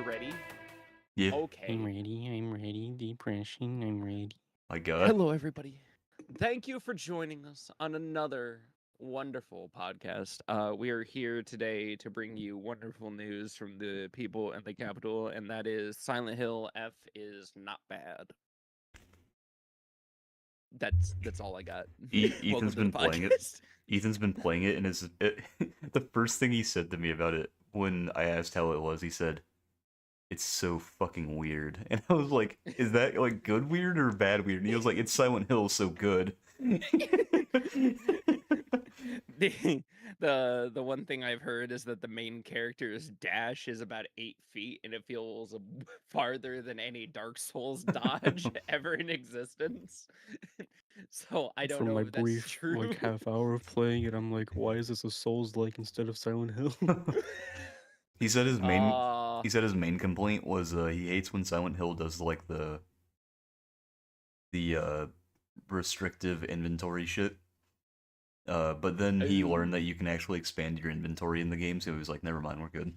ready? Yeah. Okay. I'm ready. Depression, I'm ready. My God. Hello, everybody. Thank you for joining us on another wonderful podcast. We are here today to bring you wonderful news from the people in the capital, and that is Silent Hill F is not bad. That's all I got. Ethan's been playing it. Ethan's been playing it, and the first thing he said to me about it when I asked how it was, he said, "It's so fucking weird." And I was like, "Is that like good weird or bad weird?" And he was like, "It's Silent Hill, so good." The one thing I've heard is that the main character's dash is about 8 feet, and it feels farther than any Dark Souls dodge ever in existence. So I don't From know my if that's brief true. half hour of playing it, I'm like, why is this a Souls-like instead of Silent Hill? He said his main Uh, he said his main complaint was he hates when Silent Hill does like the restrictive inventory shit. But then he learned that you can actually expand your inventory in the game, so he was like, "Never mind, we're good."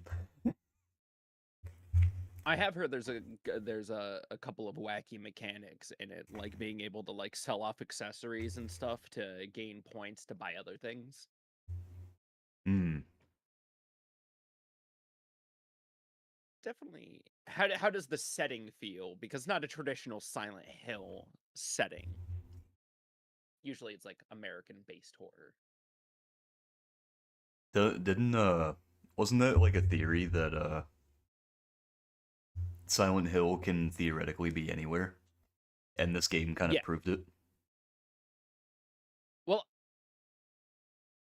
I have heard there's a couple of wacky mechanics in it, like being able to like sell off accessories and stuff to gain points to buy other things. Hmm. Definitely. How does the setting feel? Because not a traditional Silent Hill setting. Usually it's like American-based horror. Wasn't that like a theory that Silent Hill can theoretically be anywhere? And this game kind of proved it. Well,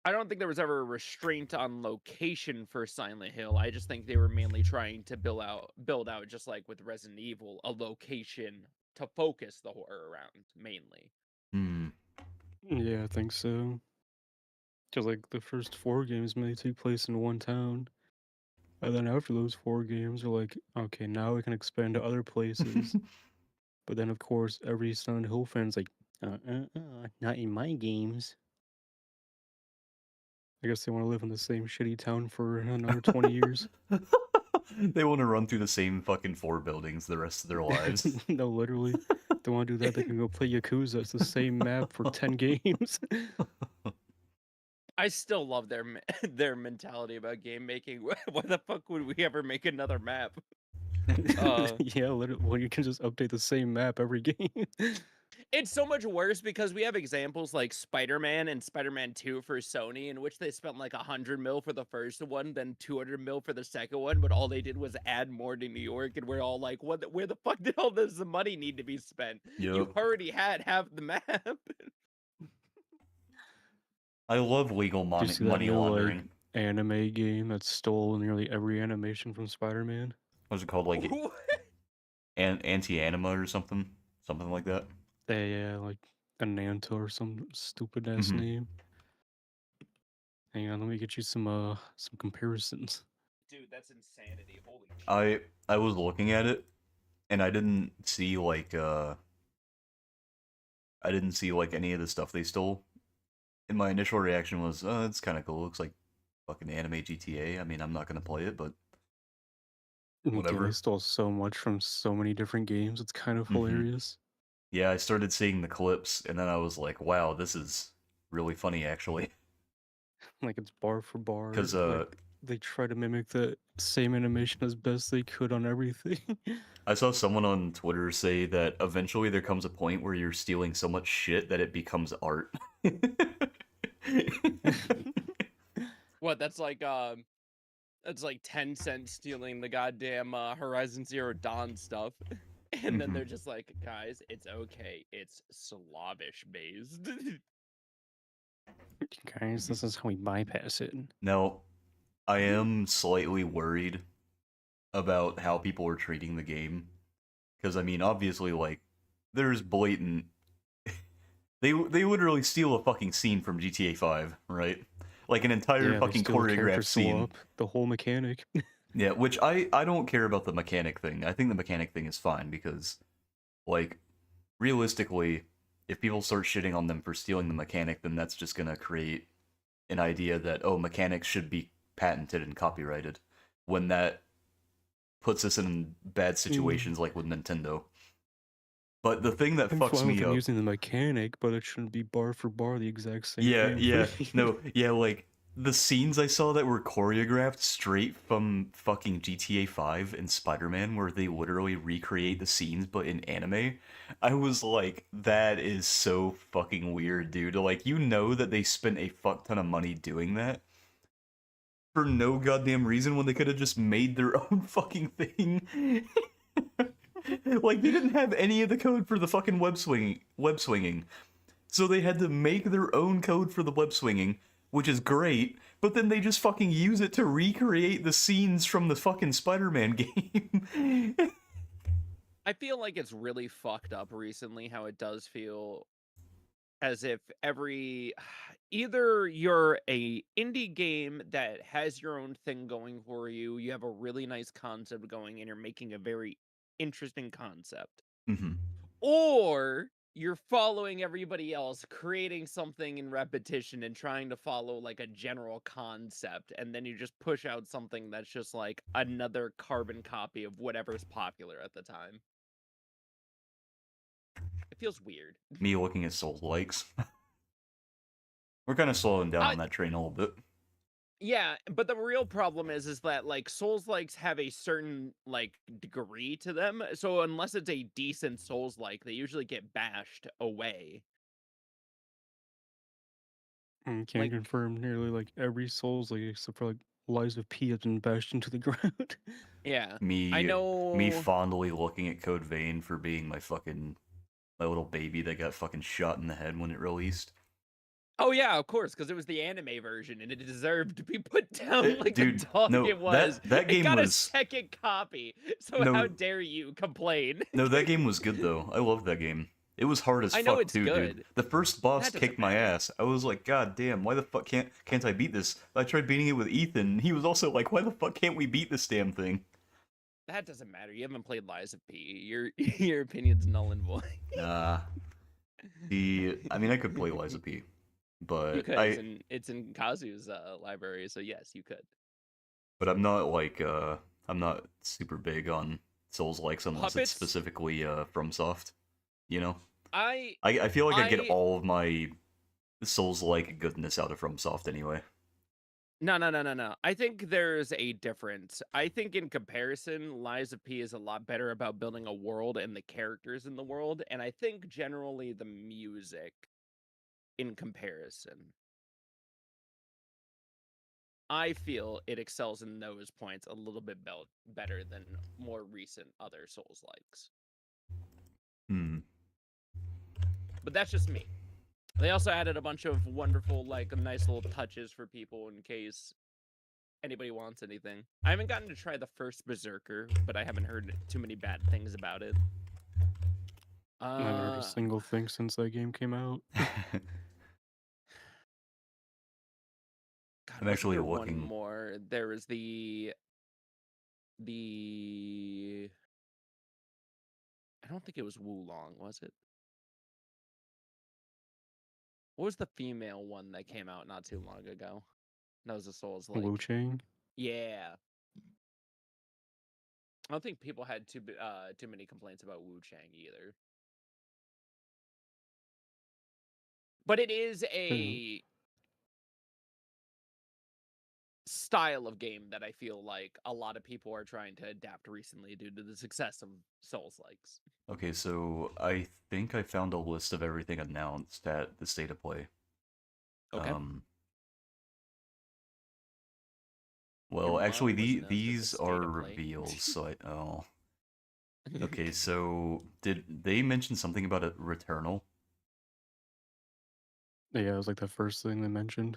I don't think there was ever a restraint on location for Silent Hill. I just think they were mainly trying to build out just like with Resident Evil, a location to focus the horror around mainly. Hmm. Yeah, I think so. Because like the first 4 games may take place in one town. And then after those 4 games, are like, okay, now we can expand to other places. But then, of course, every Silent Hill fan's like, not in my games. I guess they want to live in the same shitty town for another 20 years. They want to run through the same fucking 4 buildings the rest of their lives. No, literally. If they want to do that, they can go play Yakuza. It's the same map for 10 games. I still love their mentality about game making. Why the fuck would we ever make another map? Yeah, literally. Well, you can just update the same map every game. It's so much worse because we have examples like Spider-Man and Spider-Man 2 for Sony, in which they spent like 100 mil for the first one, then 200 mil for the second one, but all they did was add more to New York, and we're all like, where the fuck did all this money need to be spent? Yep. You already had half the map. I love legal money laundering. Like, anime game that stole nearly every animation from Spider-Man. What's it called? Like Anti-Anima or something? Something like that? Yeah, like Ananta or some stupid ass name. Hang on, let me get you some comparisons. Dude, that's insanity. Holy shit. I was looking at it, and I didn't see like any of the stuff they stole. And my initial reaction was, "Oh, it's kind of cool. It looks like fucking anime GTA." I mean, I'm not gonna play it, but whatever. They stole so much from so many different games. It's kind of hilarious. Yeah, I started seeing the clips, and then I was like, "Wow, this is really funny, actually." Like it's bar for bar. Because like, they try to mimic the same animation as best they could on everything. I saw someone on Twitter say that eventually there comes a point where you're stealing so much shit that it becomes art. What, that's like 10 cents stealing the goddamn Horizon Zero Dawn stuff. And then they're just like, guys, it's okay. It's Slavish based. Guys, this is how we bypass it. Now, I am slightly worried about how people are treating the game. Because, I mean, obviously, like, there's blatant... They literally steal a fucking scene from GTA 5, right? Like an entire fucking choreographed scene. The whole mechanic. Yeah, which I don't care about the mechanic thing. I think the mechanic thing is fine because, like, realistically, if people start shitting on them for stealing the mechanic, then that's just gonna create an idea that, oh, mechanics should be patented and copyrighted, when that puts us in bad situations like with Nintendo. But the thing that I'm fucks fine with me them up, using the mechanic, but it shouldn't be bar for bar the exact same yeah, thing. yeah, no, yeah, like the scenes I saw that were choreographed straight from fucking GTA 5 and Spider-Man, where they literally recreate the scenes but in anime, I was like, that is so fucking weird, dude. Like, you know that they spent a fuck ton of money doing that for no goddamn reason when they could have just made their own fucking thing. Like, they didn't have any of the code for the fucking web swinging. So they had to make their own code for the web swinging, which is great, but then they just fucking use it to recreate the scenes from the fucking Spider-Man game. I feel like it's really fucked up recently how it does feel as if every either you're a indie game that has your own thing going for you, you have a really nice concept going and you're making a very interesting concept, Mm-hmm. or you're following everybody else, creating something in repetition and trying to follow like a general concept, and then you just push out something that's just like another carbon copy of whatever's popular at the time. It feels weird. Me looking at Souls likes. We're kind of slowing down on that train a little bit. Yeah, but the real problem is that like Souls-likes have a certain like degree to them. So unless it's a decent Souls-like, they usually get bashed away. Can't Like, confirm nearly like every Souls, like except for like Lies of P has been bashed into the ground. yeah, I Me know. fondly looking at Code Vein for being my little baby that got fucking shot in the head when it released. Oh yeah, of course, because it was the anime version and it deserved to be put down like Dude, the dog no, it was. that It game got a was second copy, so no, how dare you complain? no, that game was good though. I loved that game. It was hard as I know fuck it's too, dude. good. The first boss That doesn't kicked my matter. ass. I was like, God damn, why the fuck can't I beat this? I tried beating it with Ethan, and he was also like, why the fuck can't we beat this damn thing? That doesn't matter. You haven't played Lies of P. Your opinion's null and void. Nah. I mean, I could play Liza P, You but could. It's in Kazu's library, so yes, you could. but I'm not like I'm not super big on Souls likes unless it's Puppets? specifically FromSoft. You know, I I feel like I get I- all of my Souls like goodness out of FromSoft anyway. No. I think there's a difference. I think in comparison, Lies of P is a lot better about building a world and the characters in the world, and I think generally the music in comparison. I feel it excels in those points a little bit better than more recent other Souls likes. Hmm. But that's just me. They also added a bunch of wonderful, like, nice little touches for people in case anybody wants anything. I haven't gotten to try the first Berserker, but I haven't heard too many bad things about it. I haven't heard a single thing since that game came out. God, I'm wasn't actually there looking. one more. There was the I don't think it was Wulong, was it? What was the female one that came out not too long ago? That was a Souls like. Wu Chang. Yeah. I don't think people had too many complaints about Wu Chang either. But it is a style of game that I feel like a lot of people are trying to adapt recently due to the success of Souls likes. Okay, so I think I found a list of everything announced at the State of Play. Okay. Well, Your actually, mom was announced at the these State are of Play. reveals, so oh. Okay, so did they mention something about a Returnal? Yeah, it was like the first thing they mentioned.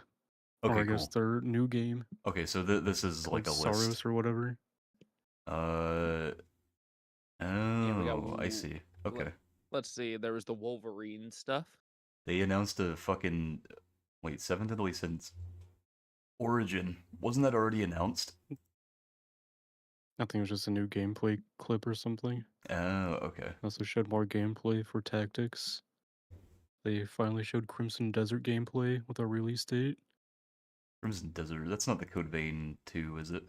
Okay, Or I guess cool. their new game. Okay, so this is like a Saros list. or whatever. Oh, we got I see. Okay. Let's see. There was the Wolverine stuff. They announced a fucking wait, Seven Deadly Sins Origin. Wasn't that already announced? I think it was just a new gameplay clip or something. Oh, okay. Also showed more gameplay for Tactics. They finally showed Crimson Desert gameplay with a release date. Crimson Desert. That's not the Code Vein 2, is it?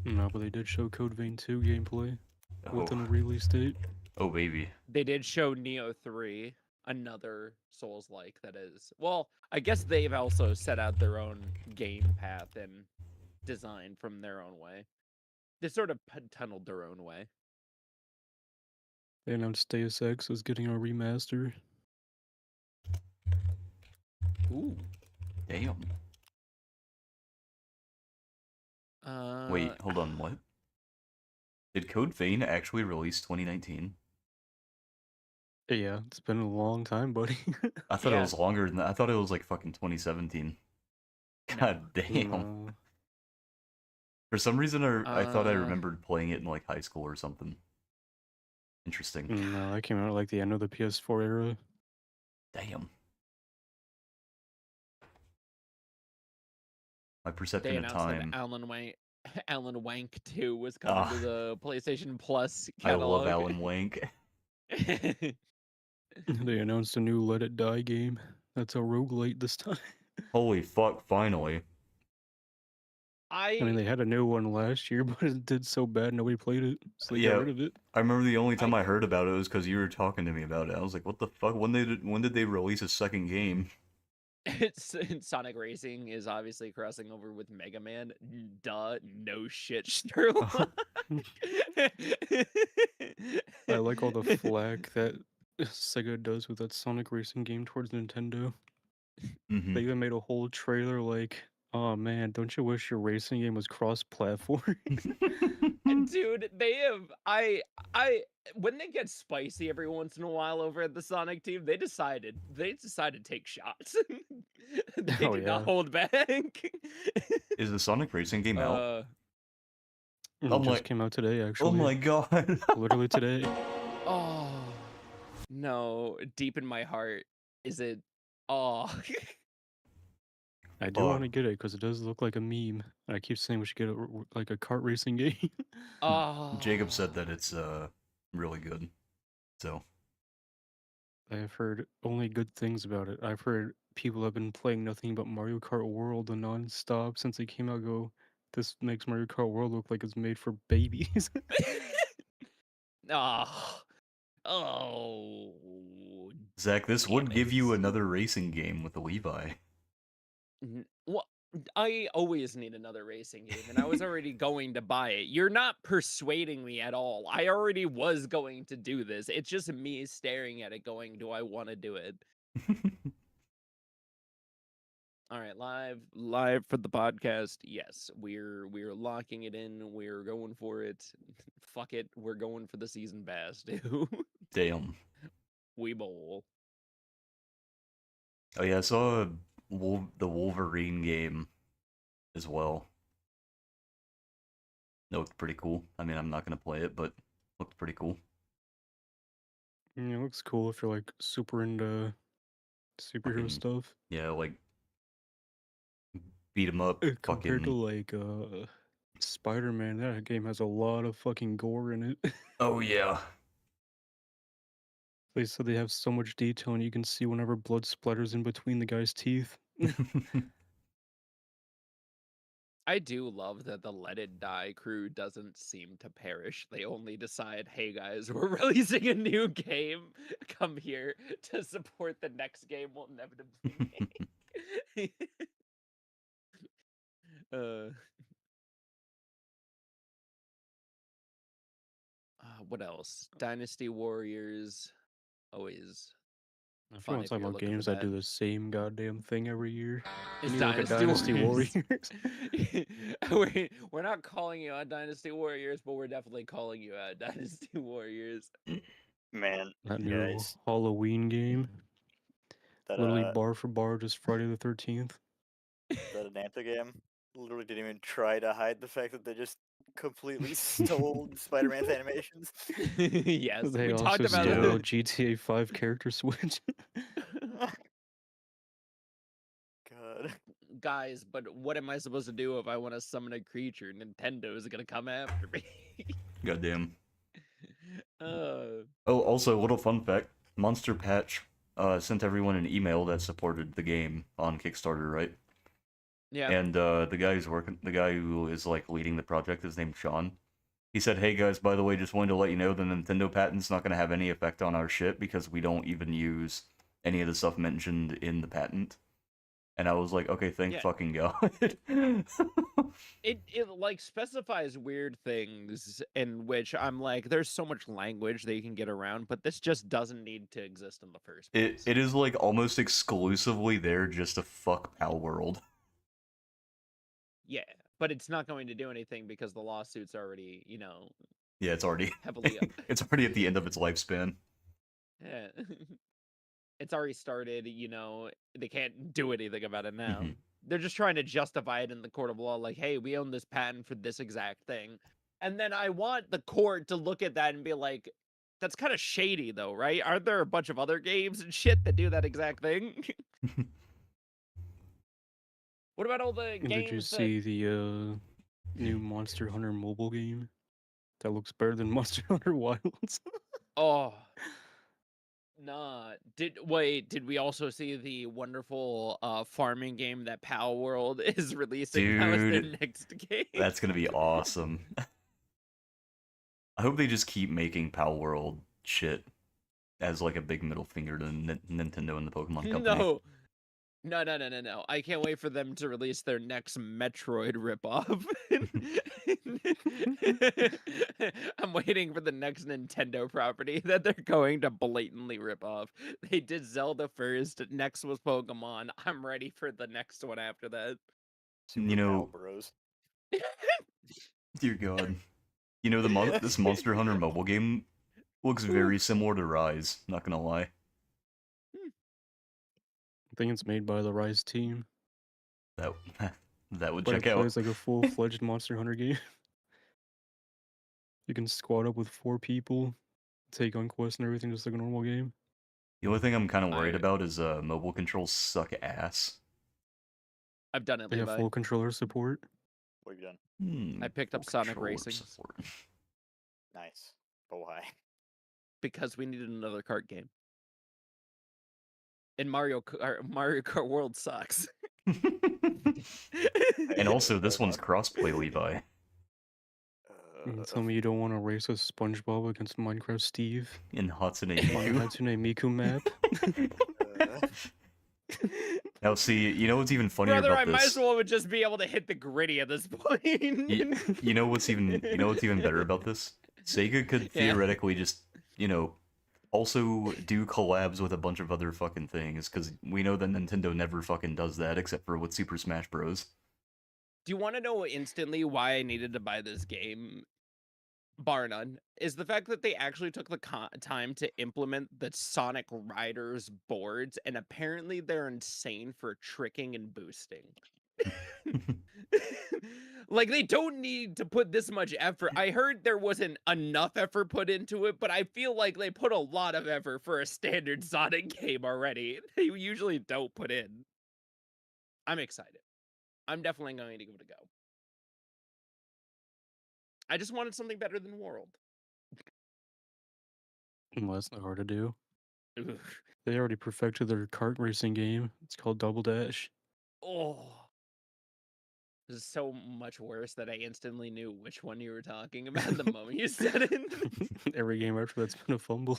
No, but they did show Code Vein 2 gameplay within a Oh, release date. oh baby. They did show Neo 3, another Souls-like that is. Well, I guess they've also set out their own game path and design from their own way. They sort of tunneled their own way. They announced Deus Ex was getting a remaster. Ooh. Damn. Wait, hold on, what? Did Code Vein actually release 2019? Yeah, it's been a long time, buddy. I thought it Yeah. was longer than that. I thought it was like fucking 2017. God damn. No. For some reason, I thought I Uh, remembered playing it in like high school or something. Interesting. No, that came out at like the end of the PS4 era. Damn. My They perception of announced that time. Alan Wank 2 was coming to the PlayStation Plus I love catalog. Alan Wank. They announced a new Let It Die game. That's a roguelite this time. Holy fuck, finally. I mean, they had a new one last year, but it did so bad nobody played it, so they Yeah. got rid of it. I remember the only time I heard about it was because you were talking to me about it. I was like, what the fuck? When did they release a second game? Sonic Racing is obviously crossing over with Mega Man. Duh, no shit, Sterling. I like all the flack that Sega does with that Sonic Racing game towards Nintendo. Mm-hmm. They even made a whole trailer like, oh man, don't you wish your racing game was cross-platform? Dude, they have I when they get spicy every once in a while over at the Sonic team, they decide to take shots. They Oh, do not yeah. hold back. Is the Sonic Racing game out? It Oh my- just came out today, actually. Oh my god. Literally today. Oh no, deep in my heart is it. Oh, I do want to get it because it does look like a meme. I keep saying we should get like a kart racing game. oh. Jacob said that it's really good. So I have heard only good things about it. I've heard people have been playing nothing but Mario Kart World non-stop since it came out. Go, this makes Mario Kart World look like it's made for babies. Oh. Oh. Zach, this Damn would give you it. another racing game with the Levi. Well, I always need another racing game, and I was already going to buy it. You're not persuading me at all. I already was going to do this. It's just me staring at it going, do I want to do it? All right, live for the podcast. Yes, we're locking it in. We're going for it. Fuck it. We're going for the season pass, dude. Damn. We bowl. Oh yeah, I saw the Wolverine game as well. It looked pretty cool. I mean, I'm not gonna play it, but looked pretty cool. Yeah, it looks cool if you're like super into superhero Fucking- stuff. Yeah, like beat 'em up. Compared to Fucking. like Spider-Man, that game has a lot of fucking gore in it. Oh yeah. They said they have so much detail and you can see whenever blood splatters in between the guy's teeth. I do love that the Let It Die crew doesn't seem to perish. They only decide, hey guys, we're releasing a new game. Come here to support the next game we'll inevitably make. What else? Dynasty Warriors. Always. If you Fun want if to talk you're about looking for games that do that. the same goddamn thing every year, It's you need to look at Dynasty Warriors. We're not calling you out Dynasty Warriors, but we're definitely calling you out Dynasty Warriors. Man, That new guys, Halloween game. that Literally bar for bar, just Friday the 13th. that Anantha game literally didn't even try to hide the fact that they just completely stole Spider-Man's animations. Yes, They we also talked about stole it. GTA 5 character switch. God. Guys, but what am I supposed to do if I want to summon a creature? Nintendo is gonna come after me. Goddamn. uh, Oh, also, little fun fact: Monster Patch sent everyone an email that supported the game on Kickstarter, right? Yeah. And the guy who is like leading the project is named Sean. He said, "Hey guys, by the way, just wanted to let you know the Nintendo patent's not going to have any effect on our shit because we don't even use any of the stuff mentioned in the patent." And I was like, "Okay, thank Yeah. fucking God." It like specifies weird things in which I'm like, there's so much language that you can get around, but this just doesn't need to exist in the first place. It is like almost exclusively there just to fuck Pal World. Yeah, but it's not going to do anything because the lawsuit's already, Yeah, it's already heavily it's already at the end of its lifespan. yeah. It's already started, they can't do anything about it now. Mhm. They're just trying to justify it in the court of law, like, hey, we own this patent for this exact thing. And then I want the court to look at that and be like, that's kind of shady though, right? Aren't there a bunch of other games and shit that do that exact thing? What about all the And did you games that... see the new Monster Hunter mobile game? That looks better than Monster Hunter Wilds. Oh, nah. Did we also see the wonderful farming game that Pal World is releasing now as their Dude, next game? That's gonna be awesome. I hope they just keep making Pal World shit as like a big middle finger to Nintendo and the Pokemon Company. No. I can't wait for them to release their next Metroid ripoff. I'm waiting for the next Nintendo property that they're going to blatantly rip off. They did Zelda first, next was Pokemon. I'm ready for the next one after that. Super You know- Pal Bros. Dear God. You know, this Monster Hunter mobile game looks very similar to Rise, not gonna lie. I think it's made by the Rise team, That that would but check it out. plays like a full-fledged Monster Hunter game. You can squad up with 4 people, take on quests and everything just like a normal game. The only thing I'm kind of worried I- about is mobile controls suck ass. I've done it, They have Levi. full controller support. What have you done? I picked up Full Sonic controller Racing. support. Nice. But why? Because we needed another kart game. And Mario Kart World sucks. And also, this Fair one's enough. crossplay, Levi. You tell me you don't want to race with SpongeBob against Minecraft Steve In Hatsune on the Miku. Hatsune Miku map. Now, see, you know what's even funnier Brother, about I this? might as well would just be able to hit the gritty at this point. You know what's even better about this? Sega could Yeah. theoretically just, also do collabs with a bunch of other fucking things, because we know that Nintendo never fucking does that except for with Super Smash Bros. Do you want to know instantly why I needed to buy this game? Bar none, is the fact that they actually took the time to implement the Sonic Riders boards, and apparently they're insane for tricking and boosting. Like, they don't need to put this much effort. I heard there wasn't enough effort put into it, but I feel like they put a lot of effort for a standard Sonic game already. They usually don't put in. I'm excited. I'm definitely going to give it a go. I just wanted something better than World. Well, that's not hard to do. Ugh. They already perfected their kart racing game. It's called Double Dash. Oh, this is so much worse that I instantly knew which one you were talking about the moment you said it. Every game after that's been a fumble.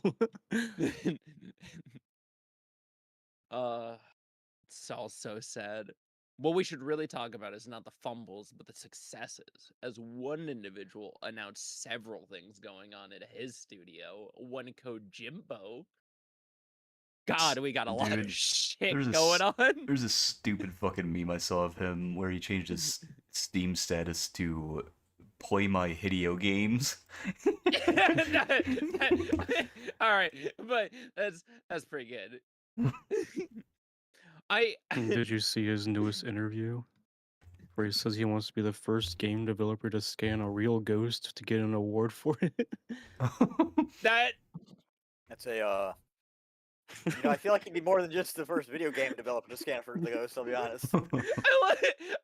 It's all so sad. What we should really talk about is not the fumbles, but the successes. As one individual announced several things going on at his studio, one code Jimbo. God, we got a lot of Dude, shit there's a going on. There's a stupid fucking meme I saw of him where he changed his Steam status to play my Hideo games. All right, but that's pretty good. Did you see his newest interview? Where he says he wants to be the first game developer to scan a real ghost to get an award for it. that That's a I feel like he'd be more than just the first video game developer to scan for the ghost, I'll be honest.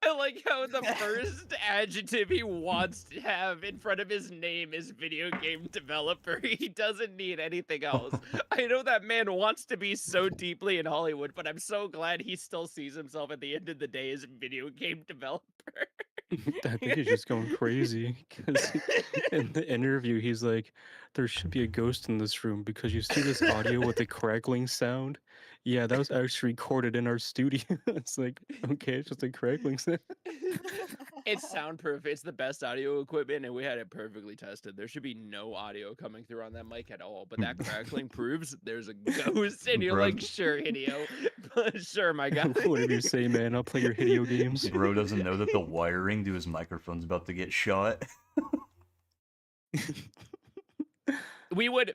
I like how the first adjective he wants to have in front of his name is video game developer. He doesn't need anything else. I know that man wants to be so deeply in Hollywood, but I'm so glad he still sees himself at the end of the day as a video game developer. I think he's just going crazy because in the interview he's like, "There should be a ghost in this room because you see this audio with the crackling sound. Yeah, that was actually recorded in our studio." It's like, okay, it's just a crackling sound. It's soundproof. It's the best audio equipment, and we had it perfectly tested. There should be no audio coming through on that mic at all. But that crackling proves there's a ghost, and you're Bro. like, "Sure, Hideo, sure, my guy." Whatever you say, man. I'll play your Hideo games. Bro doesn't know that the wiring to his microphone's about to get shot. we would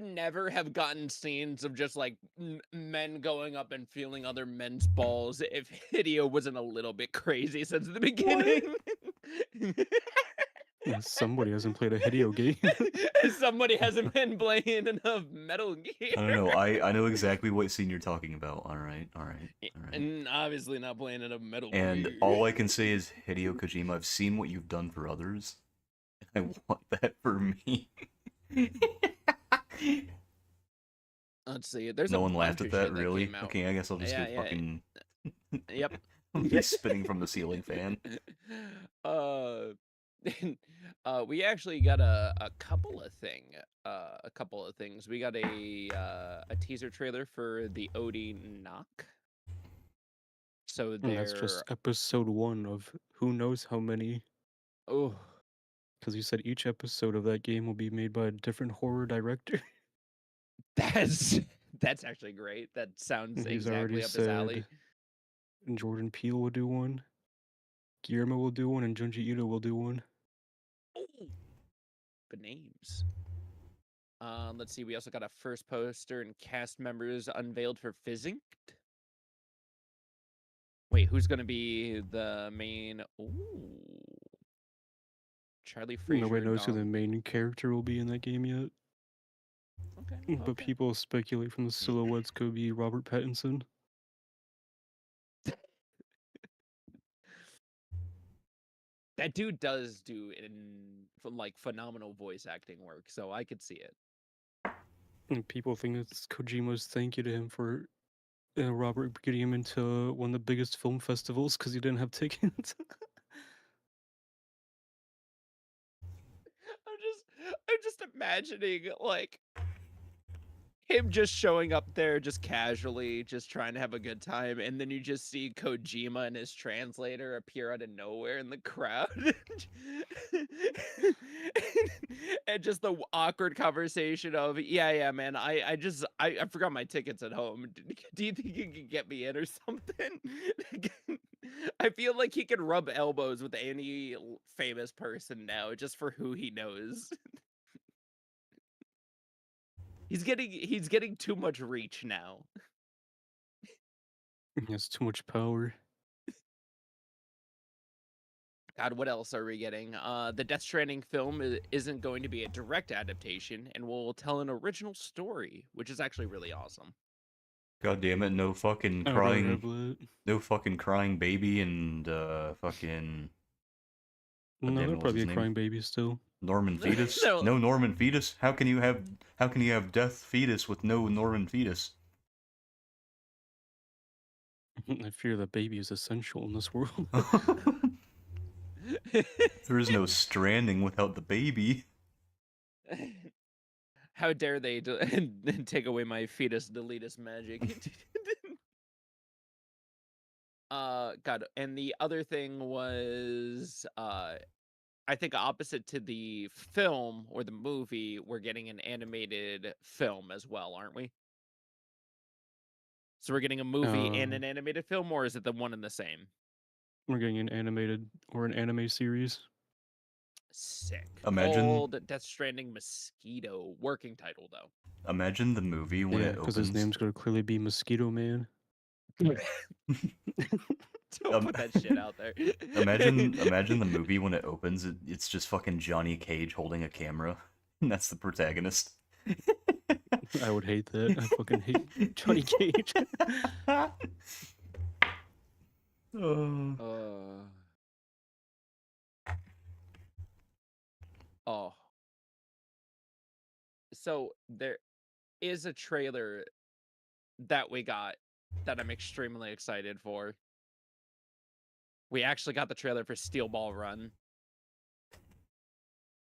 never have gotten scenes of just like men going up and feeling other men's balls if Hideo wasn't a little bit crazy since the beginning. Yeah, somebody hasn't played a Hideo game. Somebody hasn't been playing enough Metal Gear. I don't know. I know exactly what scene you're talking about. All right. And obviously not playing enough Metal And Gear. all I can say is, Hideo Kojima, I've seen what you've done for others, and I want that for me. Let's see. There's No a one laughed bunch at of that, shit really? came out. Okay, I guess I'll just Yeah, go yeah. fucking Yep. be spitting from the ceiling fan. We actually got a couple of things. We got a teaser trailer for the OD Knock. So And that's they're just episode 1 of who knows how many. oh, Because you said each episode of that game will be made by a different horror director. that's actually great. That sounds And he's exactly already up his alley. said Jordan Peele will do one, Guillermo will do one, and Junji Ito will do one. Ooh, good names. Let's see. We also got a first poster and cast members unveiled for Physinked. Wait, who's gonna be the main? Ooh, Charlie Fraser. Nobody knows who the Dom- main character will be in that game yet. Okay. But people speculate from the silhouettes could be Robert Pattinson. That dude does do phenomenal voice acting work, so I could see it. And people think it's Kojima's thank you to him for Robert getting him into one of the biggest film festivals because he didn't have tickets. I'm just imagining like him just showing up there just casually, just trying to have a good time, and then you just see Kojima and his translator appear out of nowhere in the crowd. And just the awkward conversation of, yeah, man, I forgot my tickets at home. Do you think you can get me in or something? I feel like he can rub elbows with any famous person now just for who he knows. He's getting too much reach now. He has too much power. God, what else are we getting? The Death Stranding film isn't going to be a direct adaptation and will tell an original story, which is actually really awesome. God damn it! No fucking I don't crying, remember it. no fucking crying baby, and fucking No, damn it, they're what's probably his a name? crying baby still. Norman fetus. No. No Norman fetus. How can you have death fetus with no Norman fetus? I fear that baby is essential in this world. There is no stranding without the baby. How dare they take away my fetus deletus magic? God, and the other thing was, I think opposite to the film or the movie, we're getting an animated film as well, aren't we? So we're getting a movie and an animated film, or is it the one and the same? We're getting an animated or an anime series. Sick. Imagine- Called Death Stranding Mosquito. Working title though. Imagine the movie when Yeah, it because opens. his name's going to clearly be Mosquito Man. Don't Um, put that shit out there. Imagine the movie when it opens. It's just fucking Johnny Cage holding a camera, and that's the protagonist. I would hate that. I fucking hate Johnny Cage. Oh. Oh. So there is a trailer that we got that I'm extremely excited for. We actually got the trailer for Steel Ball Run.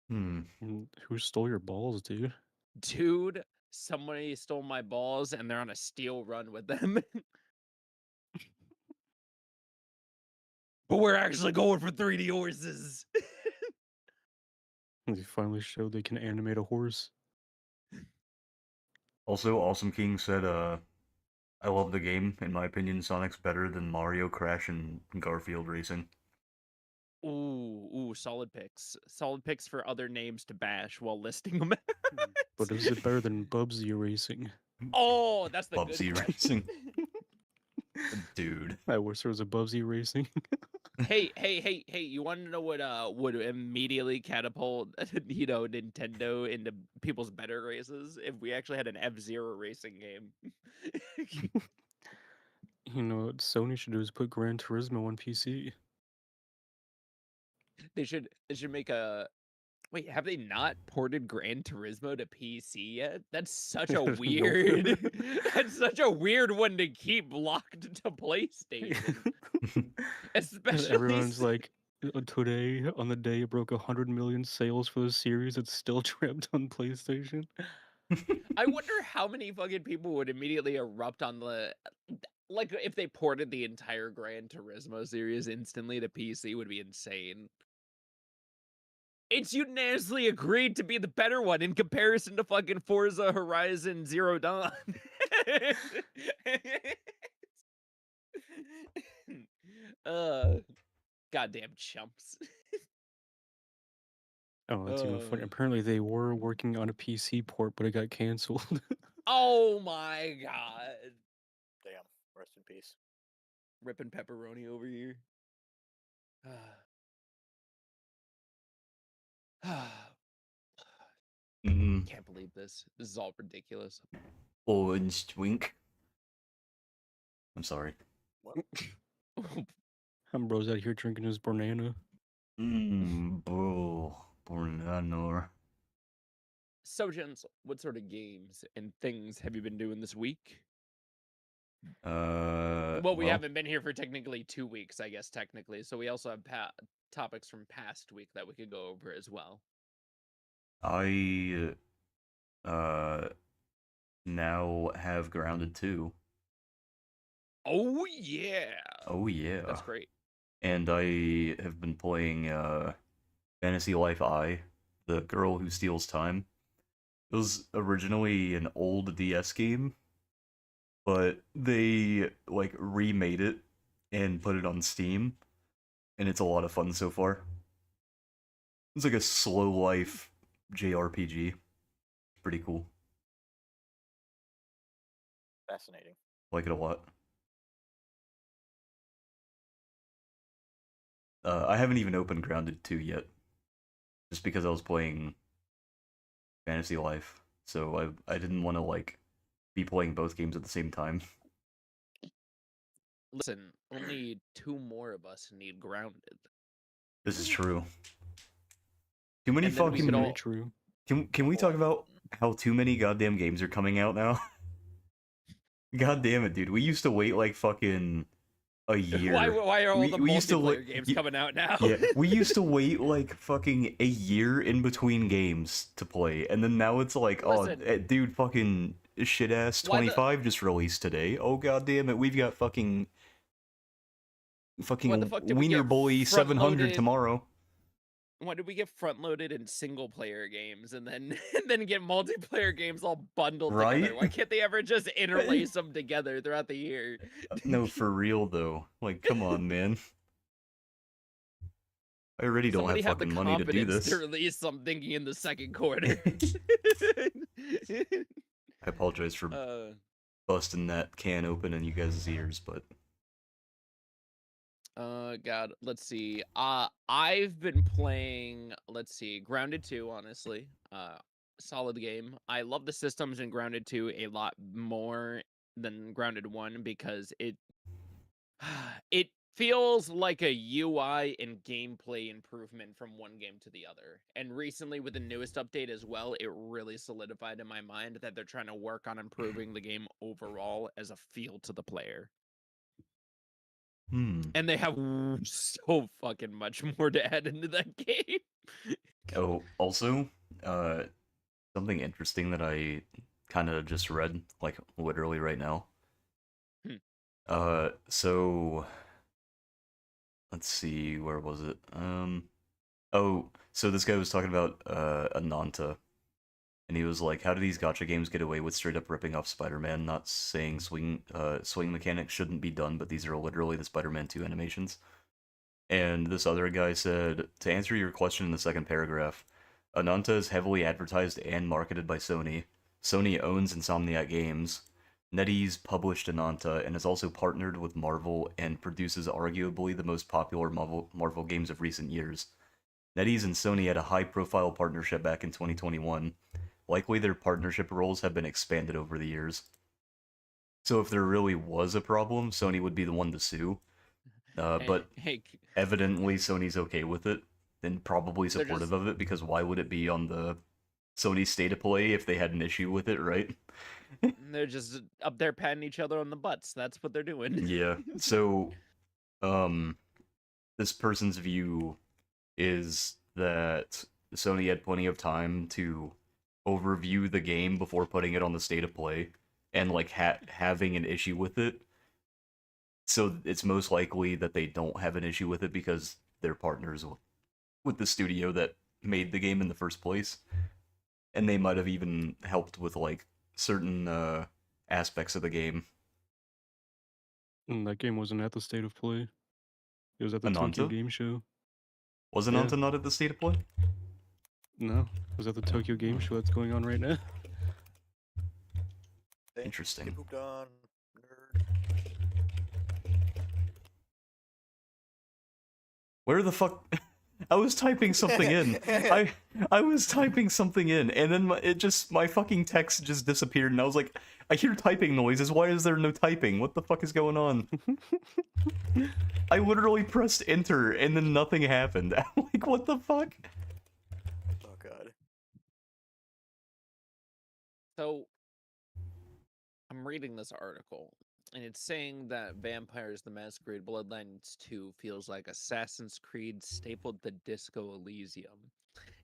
Who stole your balls, dude? Dude, somebody stole my balls and they're on a steel run with them. But we're actually going for 3D horses. They finally showed they can animate a horse. Also, Awesome King said, I love the game. In my opinion, Sonic's better than Mario, Crash, and Garfield Racing. Ooh, solid picks. Solid picks for other names to bash while listing them out. But is it better than Bubsy Racing? Oh, that's the Bubsy good Racing. question. Dude. I wish there was a Bubsy Racing. Hey, you want to know what would immediately catapult, Nintendo into people's better races? If we actually had an F-Zero racing game. You know what Sony should do is put Gran Turismo on PC. They should make a... Wait, have they not ported Gran Turismo to PC yet? That's such a Nope. weird... That's such a weird one to keep locked to PlayStation. Especially... Everyone's like, today, on the day it broke 100 million sales for the series, it's still trapped on PlayStation. I wonder how many fucking people would immediately erupt on the... Like, if they ported the entire Gran Turismo series instantly to PC, would be insane. It's unanimously agreed to be the better one in comparison to fucking Forza Horizon Zero Dawn. Goddamn chumps. Oh, that's even funny. Apparently they were working on a PC port, but it got canceled. Oh my god. Damn. Rest in peace. Ripping pepperoni over here. Can't believe this. This is all ridiculous. Orange twink. I'm sorry. What? Bro's out here drinking his banana. Bro. Banana. So, gents, what sort of games and things have you been doing this week? Well, we haven't been here for technically 2 weeks, I guess, technically. So we also have topics from past week that we could go over as well. I now have Grounded 2. Oh yeah. Oh yeah. That's great. And I have been playing Fantasy Life I, the girl who steals time. It was originally an old DS game, but they like remade it and put it on Steam, and it's a lot of fun so far. It's like a slow life JRPG. Pretty cool. Fascinating. Like it a lot. I haven't even opened Grounded 2 yet, just because I was playing Fantasy Life, so I didn't want to like be playing both games at the same time. Listen, only 2 more of us need Grounded. This is true. Too many And then we fucking... could all- True. Can we talk about how too many goddamn games are coming out now? God damn it, dude. We used to wait like fucking a year. Why are all the we used to multiplayer games coming out now? Yeah, we used to wait like fucking a year in between games to play, and then now it's like, Listen. dude, fucking shit ass Why the- 25 just released today. Oh god damn it, we've got fucking Why the fuck did we Wiener get Boy 700 front-loaded? tomorrow. Why did we get front loaded in single player games and then get multiplayer games all bundled together? Right? Why can't they ever just interlace them together throughout the year? No, for real though. Like, come on, man. I already don't Somebody have have the fucking money to do confidence this. to release something in the second quarter. I apologize for busting that can open in you guys' ears, but God, let's see. I've been playing, let's see, Grounded 2, honestly. solid game. I love the systems in Grounded 2 a lot more than Grounded 1 because it feels like a UI and gameplay improvement from one game to the other. And recently with the newest update as well, it really solidified in my mind that they're trying to work on improving the game overall as a feel to the player. And they have so fucking much more to add into that game. Oh, also, something interesting that I kind of just read, like literally right now. So let's see, where was it? Oh, so this guy was talking about Ananta, and he was like, "How do these gacha games get away with straight up ripping off Spider-Man? Not saying swing mechanics shouldn't be done, but these are literally the Spider-Man 2 animations." And this other guy said, to answer your question in the second paragraph, Ananta is heavily advertised and marketed by Sony. Sony owns Insomniac Games. NetEase published Ananta and is also partnered with Marvel and produces arguably the most popular Marvel games of recent years. NetEase and Sony had a high-profile partnership back in 2021. Likely their partnership roles have been expanded over the years. So if there really was a problem, Sony would be the one to sue. But evidently Sony's okay with it and probably supportive of it, because why would it be on the Sony State of Play if they had an issue with it, right? They're just up there patting each other on the butts. That's what they're doing. Yeah. So, this person's view is that Sony had plenty of time to overview the game before putting it on the State of Play, and like having an issue with it. So it's most likely that they don't have an issue with it because they're partners with the studio that made the game in the first place. And they might have even helped with like certain aspects of the game. And that game wasn't at the State of Play. It was at the Ananta? Tokyo Game Show. Was Ananta not at the State of Play? No, it was at the Tokyo Game Show that's going on right now. Interesting. Get pooped on, nerd. Where the fuck? I was typing something in. I was typing something in, and then my fucking text just disappeared, and I was like, I hear typing noises. Why is there no typing? What the fuck is going on? I literally pressed enter, and then nothing happened. I'm like, what the fuck? Oh god. So, I'm reading this article, and it's saying that Vampires the Masquerade Bloodlines 2 feels like Assassin's Creed stapled the Disco Elysium.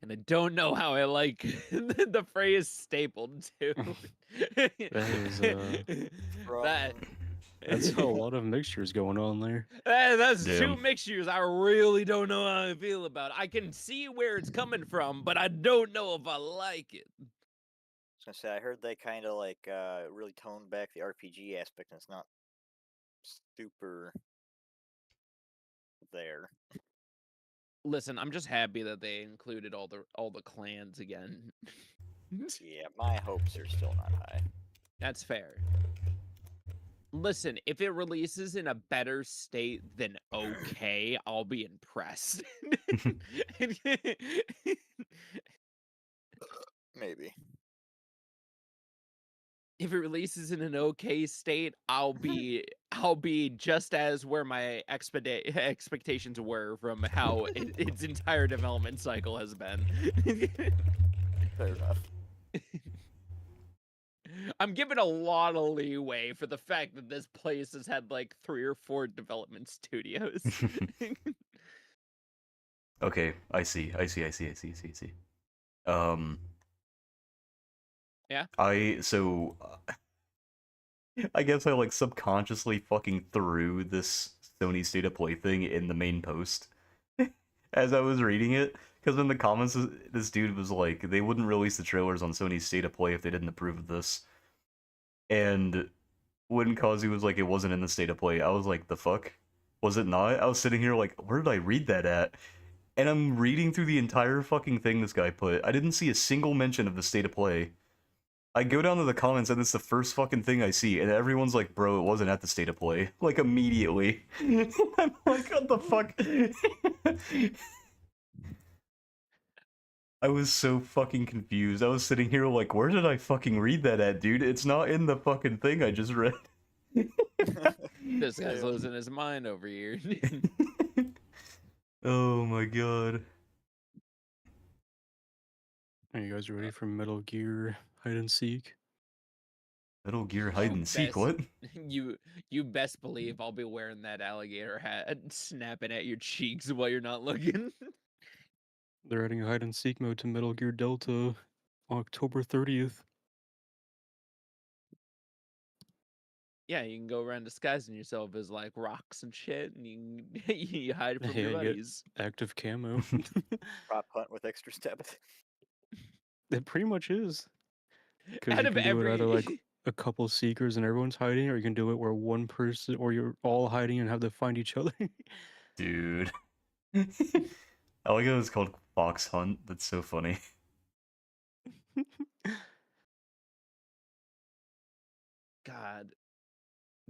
And I don't know how I like the phrase stapled too. That's a lot of mixtures going on there. That's Damn. two mixtures I really don't know how I feel about. I can see where it's coming from, but I don't know if I like it. I was gonna say, I heard they kind of like really toned back the RPG aspect, and it's not super there. Listen, I'm just happy that they included all the clans again. Yeah, my hopes are still not high. That's fair. Listen, if it releases in a better state than okay, I'll be impressed. Maybe. If it releases in an okay state, I'll be just as where my expectations were from how its entire development cycle has been. Fair enough. I'm giving a lot of leeway for the fact that this place has had like 3 or 4 development studios. Okay, I see. Yeah? I guess I like subconsciously fucking threw this Sony State of Play thing in the main post as I was reading it, because in the comments this dude was like, they wouldn't release the trailers on Sony's State of Play if they didn't approve of this. And when Kazu was like, it wasn't in the State of Play, I was like, the fuck? Was it not? I was sitting here like, where did I read that at? And I'm reading through the entire fucking thing this guy put. I didn't see a single mention of the State of Play. I go down to the comments and it's the first fucking thing I see, and everyone's like, bro, it wasn't at the State of Play. Like, immediately. I'm like, what the fuck? I was so fucking confused. I was sitting here like, where did I fucking read that at, dude? It's not in the fucking thing I just read. This guy's Yeah. losing his mind over here. Oh my god. Are you guys ready for Metal Gear Hide and Seek? Metal Gear Hide and Seek, Best. what? You best believe I'll be wearing that alligator hat, snapping at your cheeks while you're not looking. They're adding a hide and seek mode to Metal Gear Delta October 30th. Yeah, you can go around disguising yourself as like rocks and shit, and you hide from your Yeah, you get buddies. active camo. Prop hunt with extra steps. It pretty much is. Because Out you of can do it either like every, a couple seekers and everyone's hiding, or you can do it where one person, or you're all hiding and have to find each other. Dude. I like how it's called Fox Hunt. That's so funny. God,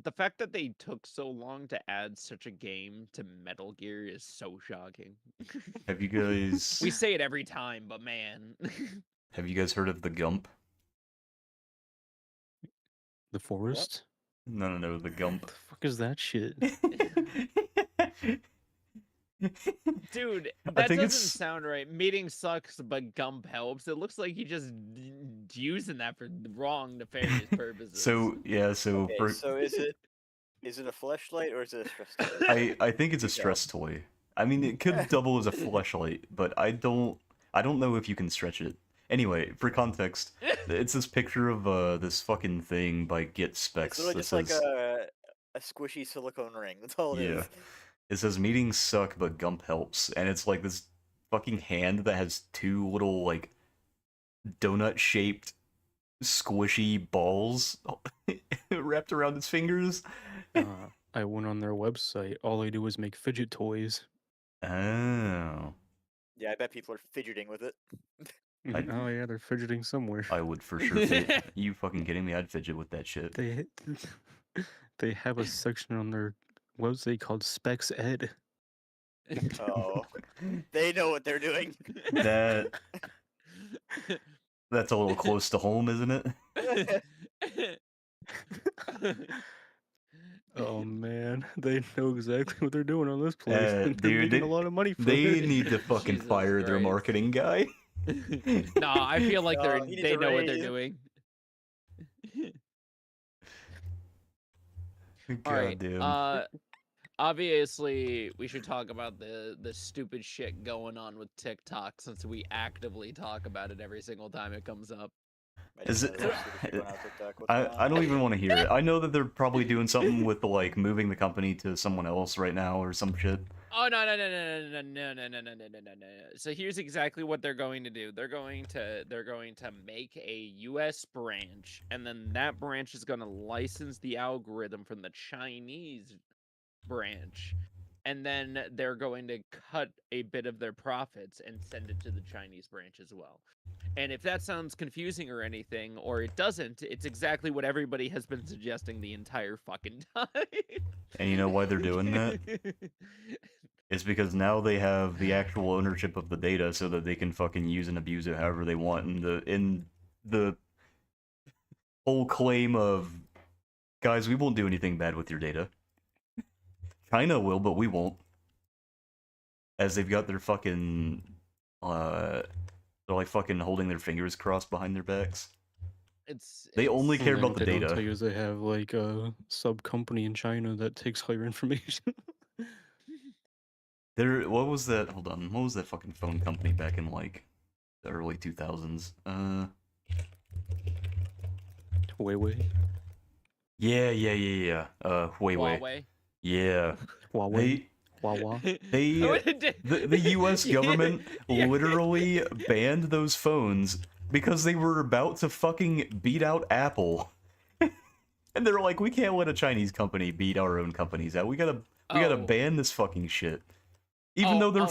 the fact that they took so long to add such a game to Metal Gear is so shocking. Have you guys We say it every time, but man. have you guys heard of the Gump? The forest? No, the What Gump. the fuck is that shit? Dude, I that think doesn't it's sound right. Meeting sucks, but Gump helps. It looks like he just using that for the wrong nefarious purposes. so yeah, so Okay, for so is it a fleshlight or is it a stress toy? I think it's a You know. stress toy. I mean, it could double as a fleshlight, but I don't know if you can stretch it. Anyway, for context, it's this picture of this fucking thing by Get It's Specs literally that just like says a squishy silicone ring. That's all it yeah. is. It says meetings suck, but Gump helps, and it's like this fucking hand that has two little like donut-shaped squishy balls wrapped around its fingers. I went on their website. All they do is make fidget toys. Oh, Yeah, I bet people are fidgeting with it. Oh yeah, they're fidgeting somewhere. I would for sure fidget. You fucking kidding me? I'd fidget with that shit. They they have a section on their website called Specs Ed. Oh, they know what they're doing. That that's a little close to home, isn't it? Oh man, they know exactly what they're doing on this place. and they're Dude, making a lot of money from they it. need to fucking Jesus fire their Christ. marketing guy. No, I feel like No, he needs they a know what they're raise. doing. God All right. damn. Obviously, we should talk about the stupid shit going on with TikTok since we actively talk about it every single time it comes up. I Is didn't it- know there was stupid shit going on TikTok. What's going I on? don't even want to hear it. I know that they're probably doing something with the like moving the company to someone else right now or some shit. Oh no. So here's exactly what they're going to do. They're going to make a US branch, and then that branch is going to license the algorithm from the Chinese branch. And then they're going to cut a bit of their profits and send it to the Chinese branch as well. And if that sounds confusing or anything, or it doesn't, it's exactly what everybody has been suggesting the entire fucking time. And you know why they're doing that? It's because now they have the actual ownership of the data so that they can fucking use and abuse it however they want. In the whole claim of, guys, we won't do anything bad with your data. China will, but we won't. As they've got their fucking, they're like fucking holding their fingers crossed behind their backs. They only care And about the they don't data. tell you is they have like a sub company in China that takes all your information. What was that? Hold on. What was that fucking phone company back in like the early 2000s? Huawei. Yeah. Huawei. Huawei. Yeah. Huawei. Wawa. The U.S. government Yeah. literally banned those phones because they were about to fucking beat out Apple. And they're like, we can't let a Chinese company beat our own companies out. We gotta Oh. ban this fucking shit. Even though their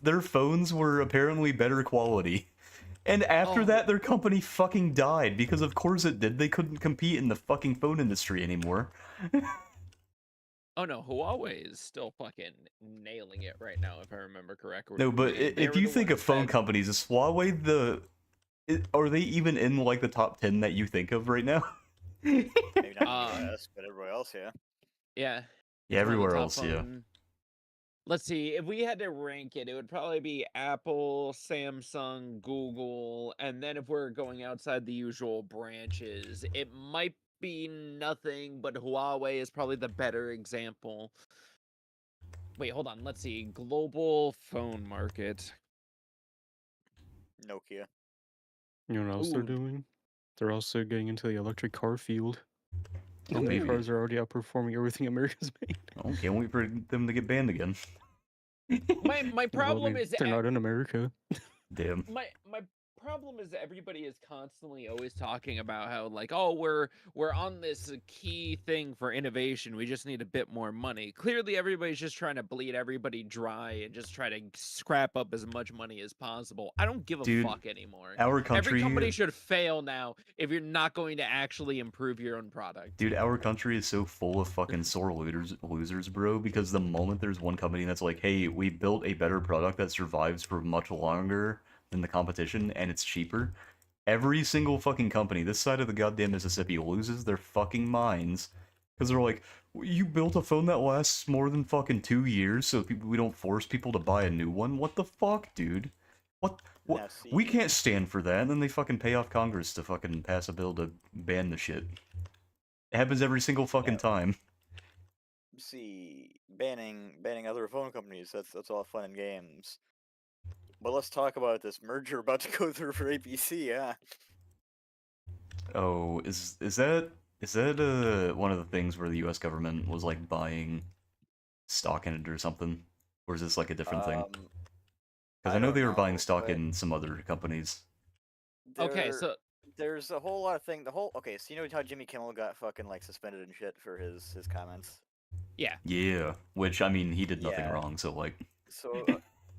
their phones were apparently better quality. And after Oh. that, their company fucking died because of course it did. They couldn't compete in the fucking phone industry anymore. Oh no, Huawei is still fucking nailing it right now, if I remember correctly. No, but if you think of phone companies, is Huawei are they even in like the top 10 that you think of right now? Maybe not in the Um, US, but everywhere else, yeah. yeah, Yeah, it's one of the everywhere top else, yeah. Let's see, if we had to rank it, it would probably be Apple, Samsung, Google, and then if we're going outside the usual branches, it might be nothing, but Huawei is probably the better example. Wait, hold on. Let's see. Global phone market. Nokia. You know what else they're Ooh. doing? They're also getting into the electric car field. Oh, Electric maybe. cars are already outperforming everything America's made. Oh, can't wait for them to get banned again. My Well, I problem mean, is they're not in America. Damn. my problem is everybody is constantly always talking about how like, oh, we're on this key thing for innovation, we just need a bit more money. Clearly everybody's just trying to bleed everybody dry and just try to scrap up as much money as possible. I don't give a Dude, fuck anymore. Our Every company country, should fail now if you're not going to actually improve your own product. dude, our country is so full of fucking sore losers, bro, because the moment there's one company that's like, hey, we built a better product that survives for much longer than the competition and it's cheaper, every single fucking company this side of the goddamn Mississippi loses their fucking minds because they're like, you built a phone that lasts more than fucking 2 years so we don't force people to buy a new one? What the fuck, dude? What? Now, We see, can't stand for that, and then they fucking pay off Congress to fucking pass a bill to ban the shit. It happens every single fucking Yeah. time. banning other phone companies, that's all fun and games. But let's talk about this merger about to go through for ABC, yeah. Oh, is that one of the things where the U.S. government was like buying stock in it or something, or is this like a different thing? Because I know don't they were buying know, stock but in some other companies. Okay, there- so there's a whole lot of thing. Okay, so you know how Jimmy Kimmel got fucking like suspended and shit for his comments. Yeah, which I mean he did nothing Yeah. wrong, so like So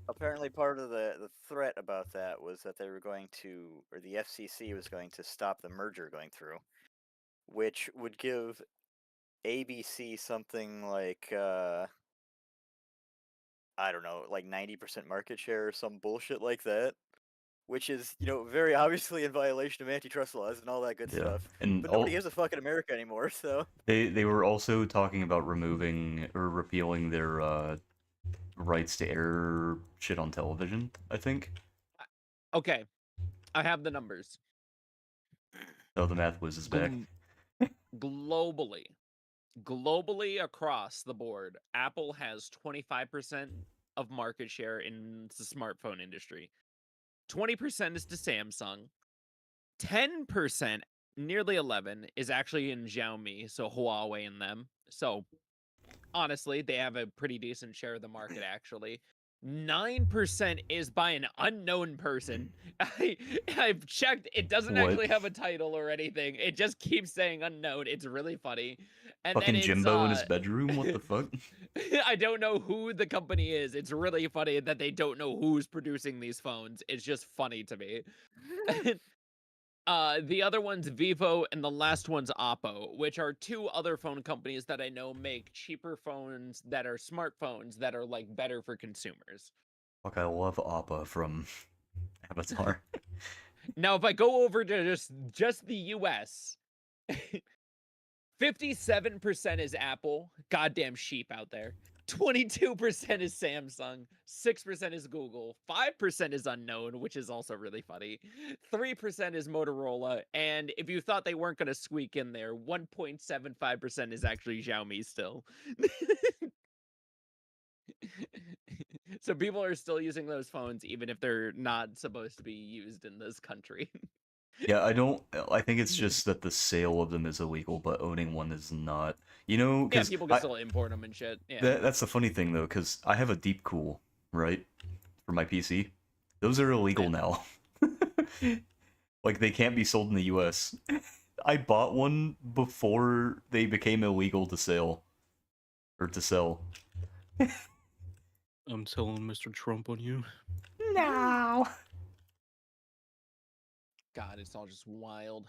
apparently part of the threat about that was that they were going to, or the FCC was going to stop the merger going through, which would give ABC something like I don't know, like 90% market share or some bullshit like that, which is, very obviously in violation of antitrust laws and all that good yeah. stuff. And But nobody gives a fuck in America anymore, so they were also talking about removing or repealing their rights to air shit on television, I think. okay, I have the numbers. Oh, the math whiz is back. Globally across the board, Apple has 25% of market share in the smartphone industry. 20% is to Samsung. 10%, nearly 11, is actually in Xiaomi, so Huawei and them. So honestly, they have a pretty decent share of the market actually. 9% is by an unknown person. I've checked, it doesn't What? actually have a title or anything. It just keeps saying unknown. It's really funny. And Fucking then it's, Jimbo in his bedroom? What the fuck? I don't know who the company is. It's really funny that they don't know who's producing these phones. It's just funny to me. The other one's Vivo, and the last one's Oppo, which are two other phone companies that I know make cheaper phones that are smartphones that are like better for consumers. Fuck, I love Appa from Avatar. Now, if I go over to just the US, 57% is Apple, goddamn sheep out there. 22% is Samsung, 6% is Google, 5% is unknown, which is also really funny. 3% is Motorola, and if you thought they weren't going to squeak in there, 1.75% is actually Xiaomi still. So people are still using those phones even if they're not supposed to be used in this country. Yeah, I think it's just that the sale of them is illegal, but owning one is not. You know, Yeah, because people can still import them and shit. Yeah. that's the funny thing though, because I have a Deep Cool, right, for my PC. Those are illegal now. Like they can't be sold in the U.S. I bought one before they became illegal to sell. I'm telling Mr. Trump on you. No. God, it's all just wild.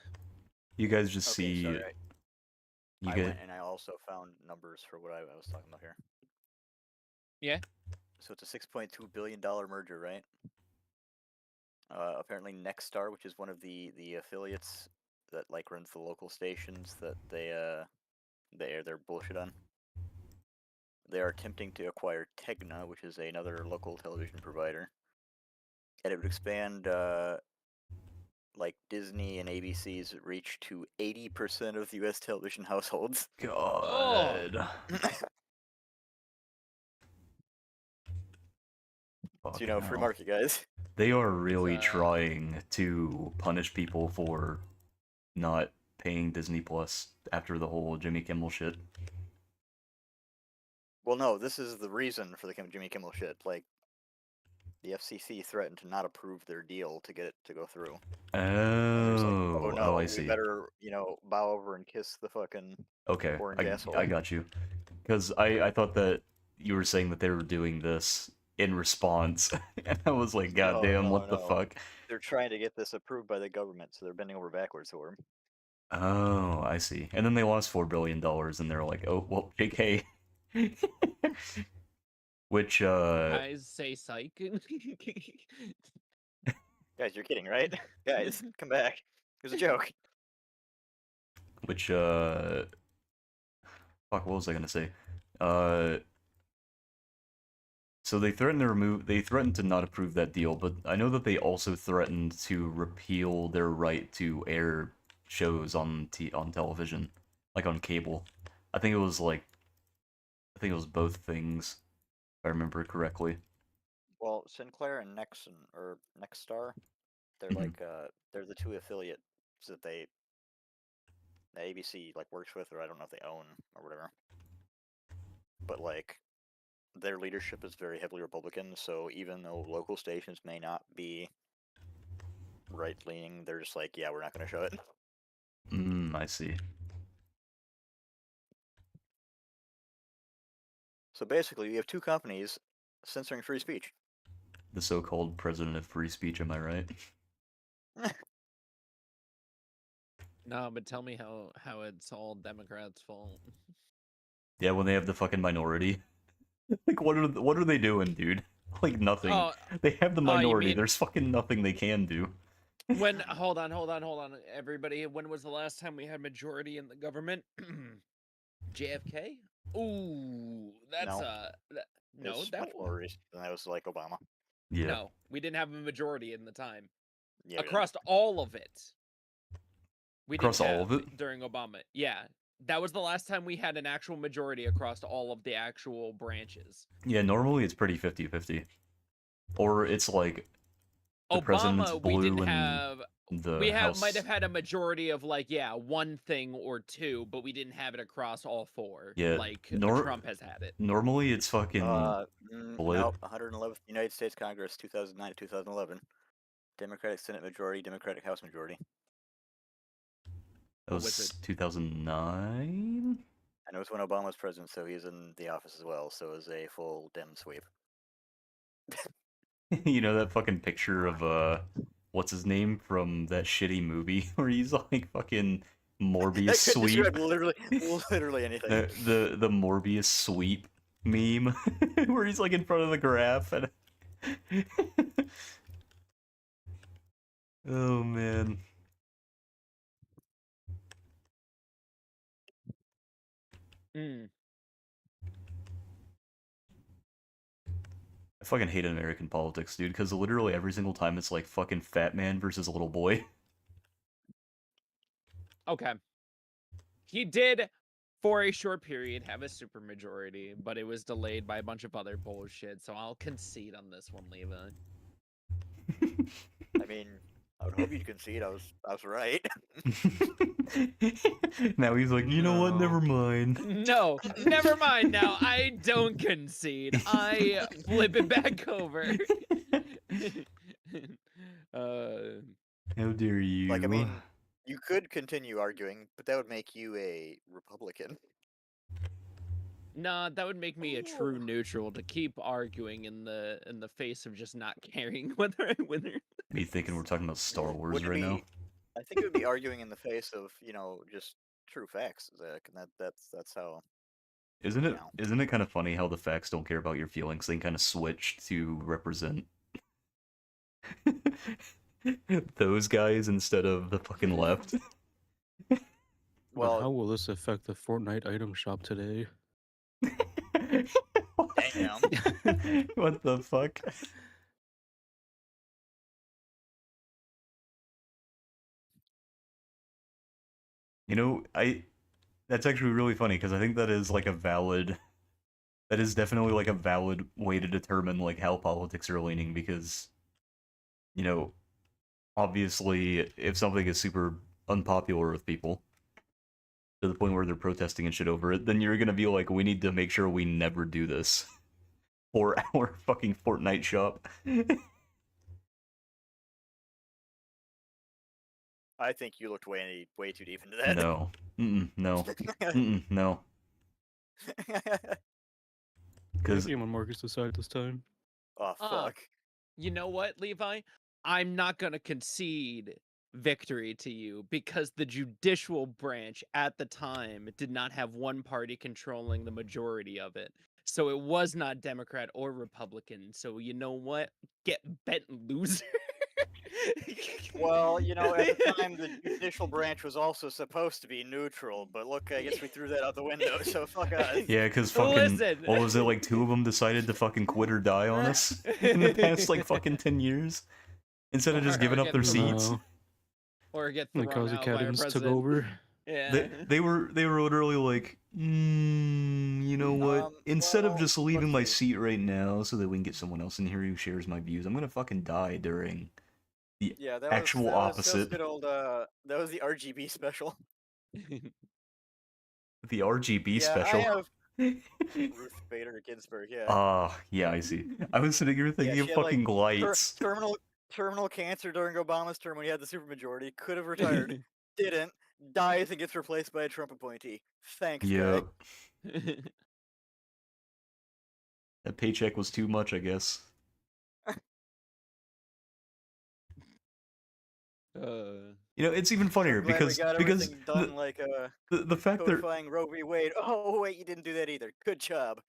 You guys just okay, see. sorry. You I get went and I also found numbers for what I was talking about here. Yeah. So it's a $6.2 billion merger, right? Apparently Nexstar, which is one of the affiliates that like runs the local stations that they air their bullshit on. They are attempting to acquire Tegna, which is another local television provider, and it would expand like Disney and ABC's reach to 80% of the U.S. television households. God. So, you know, Fucking free hell. market, guys. They are really uh, trying to punish people for not paying Disney Plus after the whole Jimmy Kimmel shit. Well, no, this is the reason for the Jimmy Kimmel shit. Like, the FCC threatened to not approve their deal to get it to go through. And they're just like, oh no, I we see. better, you know, bow over and kiss the fucking Okay, orange asshole. I got you. Because I thought that you were saying that they were doing this in response, and I was like, God No, damn, no, what the no. fuck? They're trying to get this approved by the government, so they're bending over backwards for him. Oh, I see. And then they lost $4 billion, and they're like, oh, well, JK. Which, I say psych. Guys, you're kidding, right? Guys, come back. It was a joke. which, fuck, what was I gonna say? So they threatened to not approve that deal, but I know that they also threatened to repeal their right to air shows on television, like on cable. I think it was both things, if I remember correctly. Well, Sinclair and Nexstar, they're Mhm. like they're the two affiliates that the ABC like works with, or I don't know if they own or whatever. But like their leadership is very heavily Republican, so even though local stations may not be right leaning, they're just like, yeah, we're not going to show it. I see. So basically, you have two companies censoring free speech. The so-called president of free speech, am I right? No, but tell me how it's all Democrats' fault. Yeah, when they have the fucking minority. Like, what are they doing, dude? Like, nothing. Oh, They have the you minority, mean- there's fucking nothing they can do. when hold on, everybody. When was the last time we had majority in the government? JFK? Ooh, that's No. no, It's that much more recent than that was like Obama. Yeah. no, we didn't have a majority in the time Yeah, across all of it. We Across didn't all of have it? during Obama. Yeah, that was the last time we had an actual majority across all of the actual branches. Yeah, normally it's pretty 50-50. Or it's like the president's Obama, we blue didn't and have. the We House. might have had a majority of like one thing or two, but we didn't have it across all four. Yeah, like Trump has had it. Normally it's fucking split. nope, 111th United States Congress, 2009 to 2011. Democratic Senate majority, Democratic House majority. That What was was it? 2009? And it was when Obama was president, so he's in the office as well, so it was a full Dem sweep. You know that fucking picture of what's his name from that shitty movie where he's like fucking Morbius That could sweep. describe literally anything. The Morbius sweep meme where he's like in front of the graph and oh man. Mm. I fucking hate American politics, dude, because literally every single time it's like fucking fat man versus little boy. Okay. He did, for a short period, have a supermajority, but it was delayed by a bunch of other bullshit. So I'll concede on this one, Levi. I mean, I would hope you'd concede. I was right. Now he's like, you know what? No. Never mind. No, never mind. Now I don't concede. I flip it back over. How dare you? Like, I mean, you could continue arguing, but that would make you a Republican. Nah, that would make me a true neutral to keep arguing in the face of just not caring whether I win or. Me thinking we're talking about Star Wars Would it right now. be- I think it would be arguing in the face of, you know, just true facts, Zach, and that's how. Isn't it? No. Isn't it kind of funny how the facts don't care about your feelings? They kind of switch to represent those guys instead of the fucking left. But Well, how will this affect the Fortnite item shop today? damn. What the fuck? You know, that's actually really funny because I think that is like that is definitely like a valid way to determine like how politics are leaning because, you know, obviously if something is super unpopular with people to the point where they're protesting and shit over it, then you're gonna be like, we need to make sure we never do this for our fucking Fortnite shop. I think you looked way too deep into that. No. No. No. Because Game on Marcus decide this time. Oh fuck. You know what, Levi? I'm not going to concede victory to you because the judicial branch at the time did not have one party controlling the majority of it. So it was not Democrat or Republican. So you know what? Get bent, loser. Well, you know, at the time, the judicial branch was also supposed to be neutral, but look, I guess we threw that out the window, so fuck us. yeah, because fucking Listen. what was it, like 2 of them decided to fucking quit or die on us in the past like fucking 10 years instead of just Or giving up get their thrown seats. No. Or get The thrown Kazi out by our Cadens took president. over. Yeah. They were literally like, you know what? Instead of well, just leaving my let's see. seat right now so that we can get someone else in here who shares my views, I'm gonna fucking die during the Yeah, actual that opposite. was good old, that was the RGB special. The RGB Yeah, special. I have Ruth Bader Ginsburg, yeah. Yeah, I see. I was sitting here thinking Yeah, of she had, fucking lights. terminal cancer during Obama's term when he had the supermajority. Could have retired. Didn't. Dies and gets replaced by a Trump appointee. Thanks, Yeah, guy. that paycheck was too much, I guess. You know, it's even funnier I'm glad because we got everything done like the fact that codifying Roe v. Wade. Oh wait, you didn't do that either. Good job.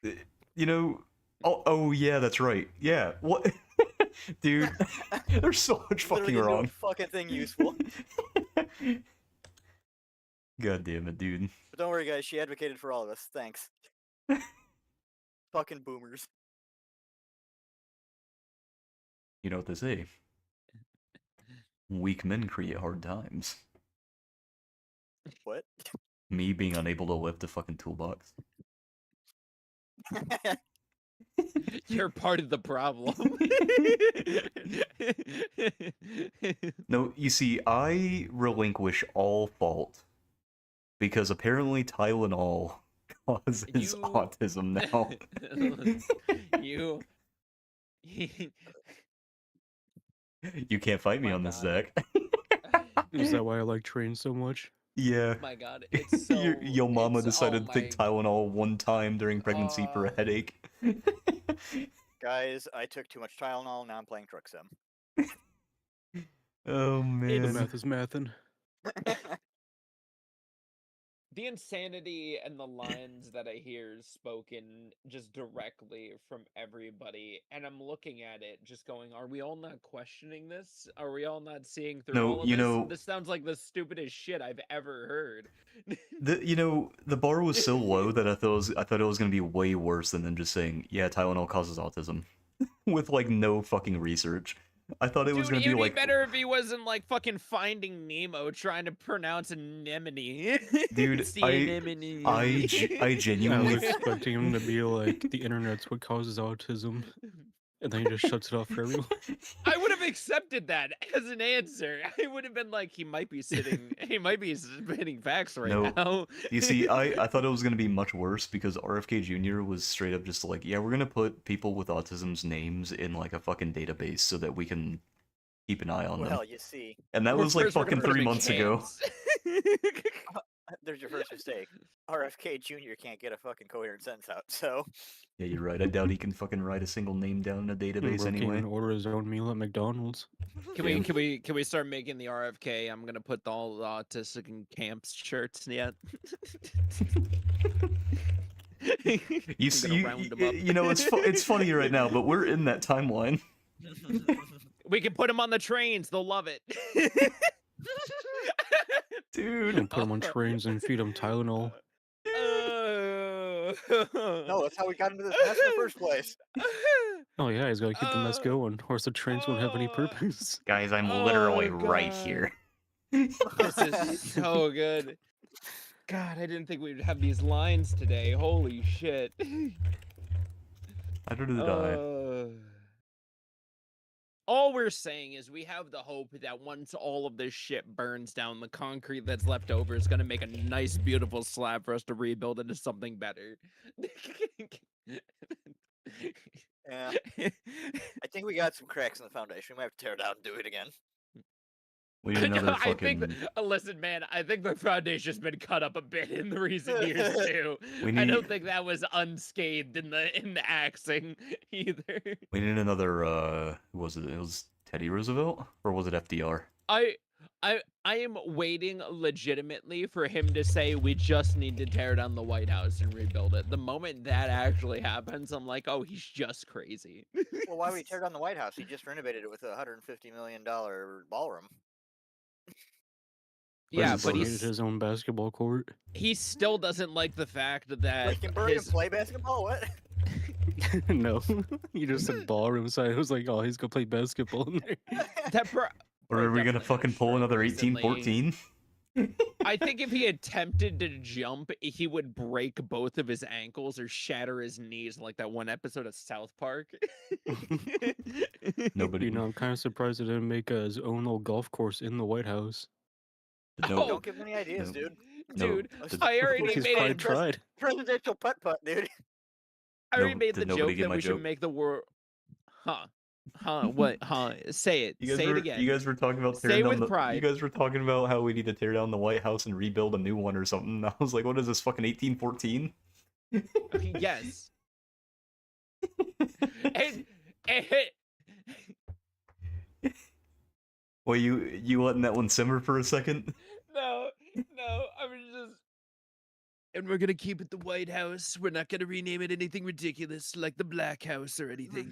you know, oh yeah, that's right. Yeah, what, dude? There's so much fucking Literally didn't do a wrong. fucking thing useful. God damn it, dude. But don't worry, guys. She advocated for all of us. Thanks. Fucking boomers. You know what they say? Weak men create hard times. What? Me being unable to lift a fucking toolbox. You're part of the problem. No, you see, I relinquish all fault because apparently Tylenol causes autism now. you You can't fight me My on this, God. Zach. Is that why I like trains so much? Yeah. my God, it's so. Your mama it's- decided oh to take my- Tylenol one time during pregnancy for a headache. Guys, I took too much Tylenol. Now I'm playing Truck Sim. Oh The man. math is mathin'. The insanity and the lines that I hear spoken just directly from everybody, and I'm looking at it just going, are we all not questioning this? Are we all not seeing through No, all of you this? know- This sounds like the stupidest shit I've ever heard. The bar was so low that I thought it was gonna be way worse than them just saying, yeah, Tylenol causes autism. With like no fucking research. I thought it was Dude, gonna be it'd like be better if he wasn't like fucking Finding Nemo trying to pronounce anemone. Dude, Sea I anemone. I genuinely was expecting him to be like, the internet's what causes autism. And then he just shuts it off for everyone. I would have accepted that as an answer. I would have been like, he might be spitting facts right No. now. You see, I thought it was gonna be much worse because RFK Jr. was straight up just like, yeah, we're gonna put people with autism's names in like a fucking database so that we can keep an eye on them. Well, you see. And that was like First we're fucking gonna put 3 him in months ago. cans. There's your first mistake. RFK Jr. can't get a fucking coherent sentence out, so... Yeah, you're right. I doubt he can fucking write a single name down in a database Bro can't anyway. even order his own meal at McDonald's. Can we start making the RFK? I'm gonna put all the autistic and camps shirts yet. You see, you know, it's funny right now, but we're in that timeline. We can put them on the trains. They'll love it. Dude. And put them on trains and feed them Tylenol. No, that's how we got into this mess in the first place. Oh yeah, he's gotta keep the mess going, or else the trains won't have any purpose. Guys, I'm Oh, literally right God. here. This is so good. God, I didn't think we'd have these lines today. Holy shit. I did die. All we're saying is we have the hope that once all of this shit burns down, the concrete that's left over is going to make a nice, beautiful slab for us to rebuild into something better. Yeah. I think we got some cracks in the foundation. We might have to tear it out and do it again. We need another I think, fucking... listen, man, I think the foundation's been cut up a bit in the recent years too. We I don't need- think that was unscathed in the axing either. We need another, who was it? It was Teddy Roosevelt? Or was it FDR? I am waiting legitimately for him to say we just need to tear down the White House and rebuild it. The moment that actually happens, I'm like, oh, he's just crazy. Well, why would he tear down the White House? He just renovated it with a $150 million ballroom. Yeah, his but son? Created his own basketball court. he still doesn't like the fact that Wickenburg and play basketball? What? No, you just said ballroom, so I was like, oh, he's gonna play basketball in there. Or are we gonna fucking pull another recently. 1814? I think if he attempted to jump, he would break both of his ankles or shatter his knees like that one episode of South Park. Nobody... You know, I'm kind of surprised they didn't make his own little golf course in the White House. No, Don't give him any ideas, No. dude. Dude, No. I already He's made probably it. tried. Presidential putt-putt, dude. I already No, made did the nobody joke get that my we should joke? make the world. Huh? What? Huh? Say it. Say it again. You guys were talking about Say tearing down with the... pride. You guys were talking about how we need to tear down the White House and rebuild a new one or something. I was like, what is this, fucking 1814? Yes. and Well, you letting that one simmer for a second? no, I was just. And we're gonna keep it the White House. We're not gonna rename it anything ridiculous like the Black House or anything.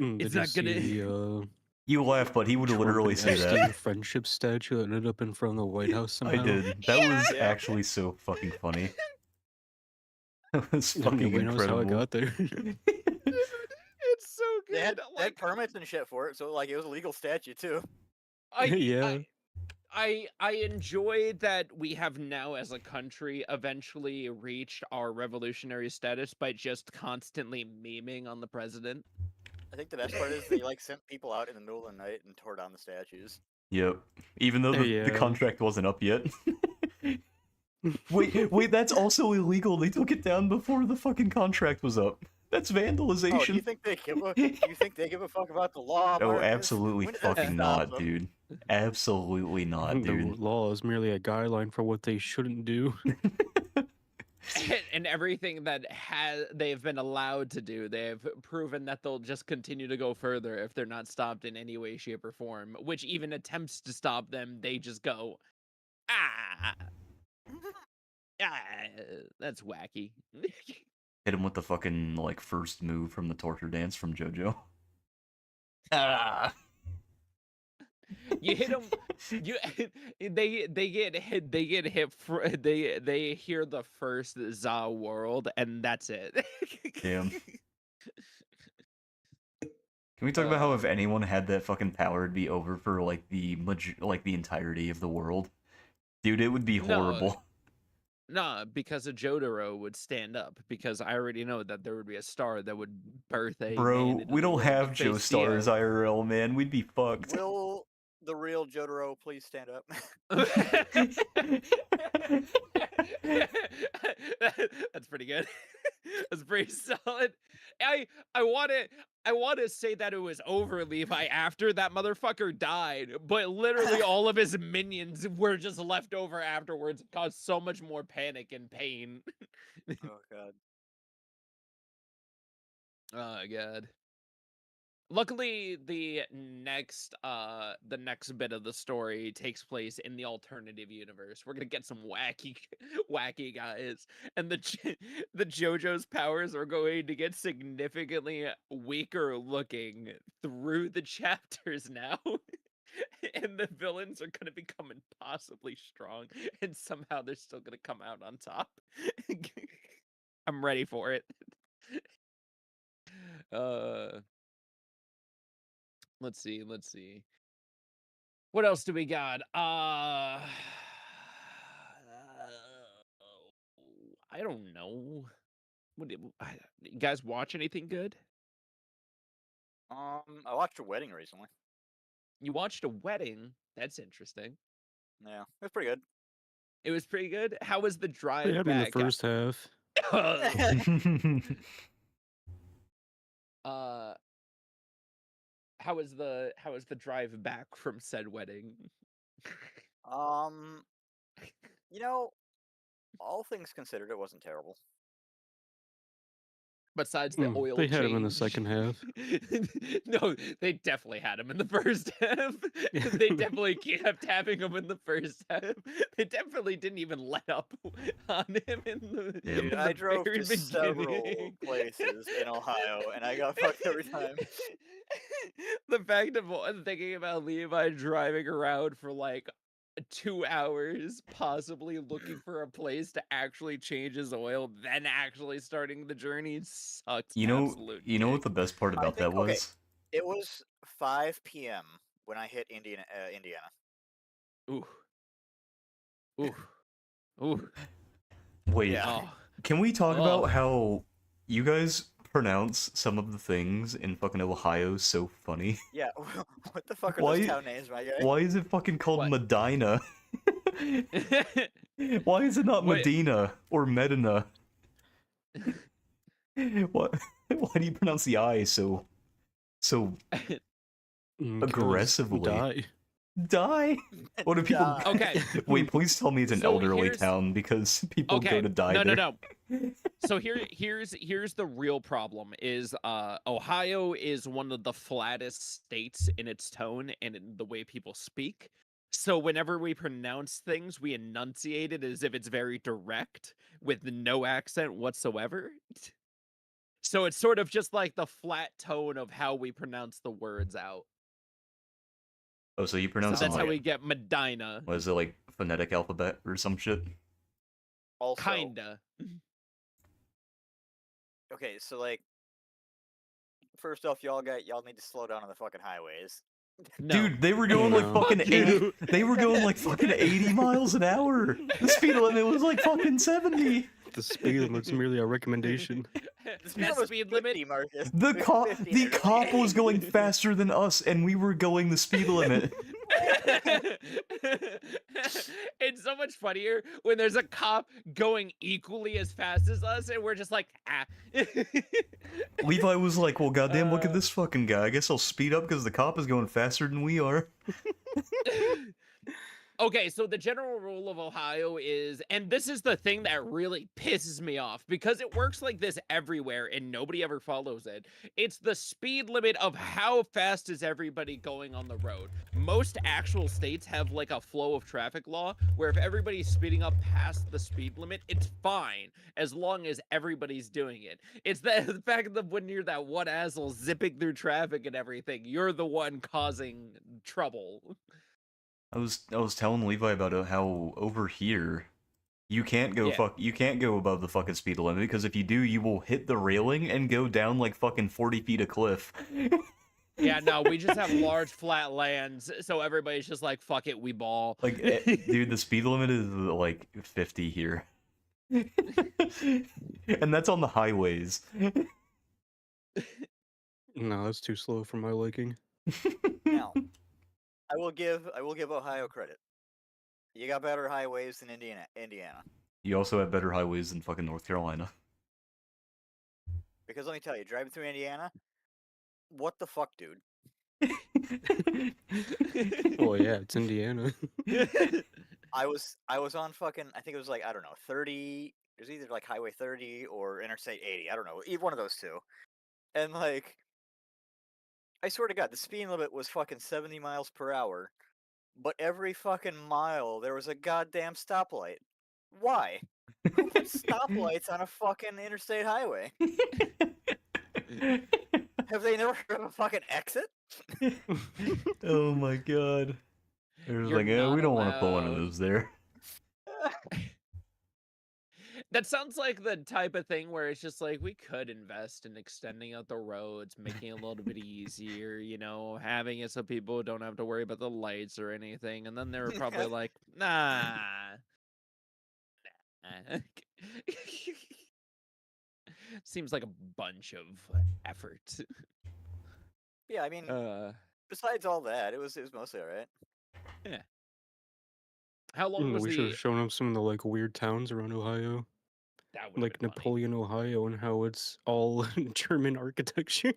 It's Did you not gonna. see the, You laugh, but he would Trump literally and say Epstein that. friendship statue that ended up in front of the White House somehow? I did. That was Yeah. actually so fucking funny. That was I don't fucking even know how it incredible. got there. It's so good. They had like, permits and shit for it, so like it was a legal statue too. Yeah. I enjoy that we have now as a country eventually reached our revolutionary status by just constantly memeing on the president. I think the best part is they like sent people out in the middle of the night and tore down the statues. Yep. Even though the Yeah. contract wasn't up yet. Wait, that's also illegal. They took it down before the fucking contract was up. That's Oh, do you vandalization. think they give a? Do you think they give a fuck about the law? Oh, Marcus? absolutely When did that fucking stop not, them? dude. Absolutely not, The dude. law is merely a guideline for what they shouldn't do. And everything that they've been allowed to do, they've proven that they'll just continue to go further if they're not stopped in any way, shape, or form. Which even attempts to stop them, they just go, ah, that's wacky. Hit him with the fucking, like, first move from the torture dance from JoJo. Ah. You hit them. They get hit. They get hit. They hear the first za world, and that's it. Damn. Can we talk about how if anyone had that fucking power, it'd be over for like the entirety of the world? Dude, it would be No. horrible. Nah, because a Jotaro would stand up. Because I already know that there would be a star that would birth a. Bro, man into we the don't world have to Joe face Stars Theo. IRL, man. We'd be fucked. Will the real Jotaro please stand up? That's pretty good. That's pretty solid. I I want to say that it was over Levi after that motherfucker died, but literally all of his minions were just left over afterwards. It caused so much more panic and pain. Oh god. Oh god. Luckily, the next bit of the story takes place in the alternative universe. We're gonna get some wacky guys, and the JoJo's powers are going to get significantly weaker looking through the chapters now. And the villains are gonna become impossibly strong, and somehow they're still gonna come out on top. I'm ready for it. Uh let's see. What else do we got? I don't know. You guys watch anything good? I watched a wedding recently. You watched a wedding? That's interesting. Yeah, it was pretty good. It was pretty good. How was the They drive had me in the back? first half. How was the drive back from said wedding? You know, all things considered, it wasn't terrible. Besides the oil They had him in the change. second half. No, they definitely had him in the first half. They definitely kept having him in the first half. They definitely didn't even let up on him in the, Yeah. in I the drove very to several beginning. places in Ohio, and I got fucked every time. The fact of thinking about Levi driving around for like 2 hours, possibly looking for a place to actually change his oil, then actually starting the journey sucks. You know absolute what the best part I about that think- okay. was? It was 5 p.m. when I hit Indiana. Ooh. Ooh. Ooh. Wait, Yeah. Oh. can we talk Oh. about how you guys pronounce some of the things in fucking Ohio so funny? Yeah, what the fuck are Why- those town names, my guy? Why is it fucking called What? Medina? Why is it not What- Medina or Medina? What? Why do you pronounce the I so Because aggressively? Die. Die? What do people? Die. Okay. Wait, please tell me it's an So elderly here's- town because people Okay. go to die No, there. no. So here's the real problem is Ohio is one of the flattest states in its tone and in the way people speak. So whenever we pronounce things, we enunciate it as if it's very direct with no accent whatsoever. So it's sort of just like the flat tone of how we pronounce the words out. Oh, so you So pronounce that's it how like, we get Medina. what is it, like phonetic alphabet or some shit? Also, Kinda. okay, so like, first off, y'all need to slow down on the fucking highways. No. Dude, they were going like No. fucking Fuck 80. you. They were going like fucking 80 miles an hour. The speed limit was like fucking 70. The speed limit's merely a recommendation. That speed limit. 50, Marcus. The cop, 50 the and cop was going everything. faster than us, and we were going the speed limit. It's so much funnier when there's a cop going equally as fast as us, and we're just like, ah. Levi was like, "Well, goddamn, look at Uh, this fucking guy. I guess I'll speed up because the cop is going faster than we are." Okay, so the general rule of Ohio is, and this is the thing that really pisses me off because it works like this everywhere and nobody ever follows it. It's the speed limit of how fast is everybody going on the road. Most actual states have like a flow of traffic law where if everybody's speeding up past the speed limit, it's fine as long as everybody's doing it. It's the fact that when you're that one asshole zipping through traffic and everything, you're the one causing trouble. I was telling Levi about how over here you can't go Yeah. you can't go above the fucking speed limit because if you do, you will hit the railing and go down like fucking 40 feet of cliff. Yeah, no, we just have large flat lands, so everybody's just like, fuck it, we ball. Like, dude, the speed limit is like 50 here. And that's on the highways. No, that's too slow for my liking. Now, I will give Ohio credit. You got better highways than Indiana. You also have better highways than fucking North Carolina. Because let me tell you, driving through Indiana, what the fuck, dude? Oh yeah, it's Indiana. I was on fucking, I think it was like, I don't know, 30. It was either like Highway 30 or Interstate 80. I don't know, either one of those two. And like, I swear to God, the speed limit was fucking 70 miles per hour, but every fucking mile there was a goddamn stoplight. Why? Who puts stoplights on a fucking interstate highway? Have they never heard of a fucking exit? Oh my god. They're just You're like, we not don't want to put one of allowed. those there. That sounds like the type of thing where it's just like we could invest in extending out the roads, making it a little bit easier, you know, having it so people don't have to worry about the lights or anything. And then they were probably like, nah. Seems like a bunch of effort. Yeah, I mean, besides all that, it was mostly alright. Yeah. How long was We should the? have shown them some of the like weird towns around Ohio, That would like been funny. Napoleon, Ohio, and how it's all German architecture.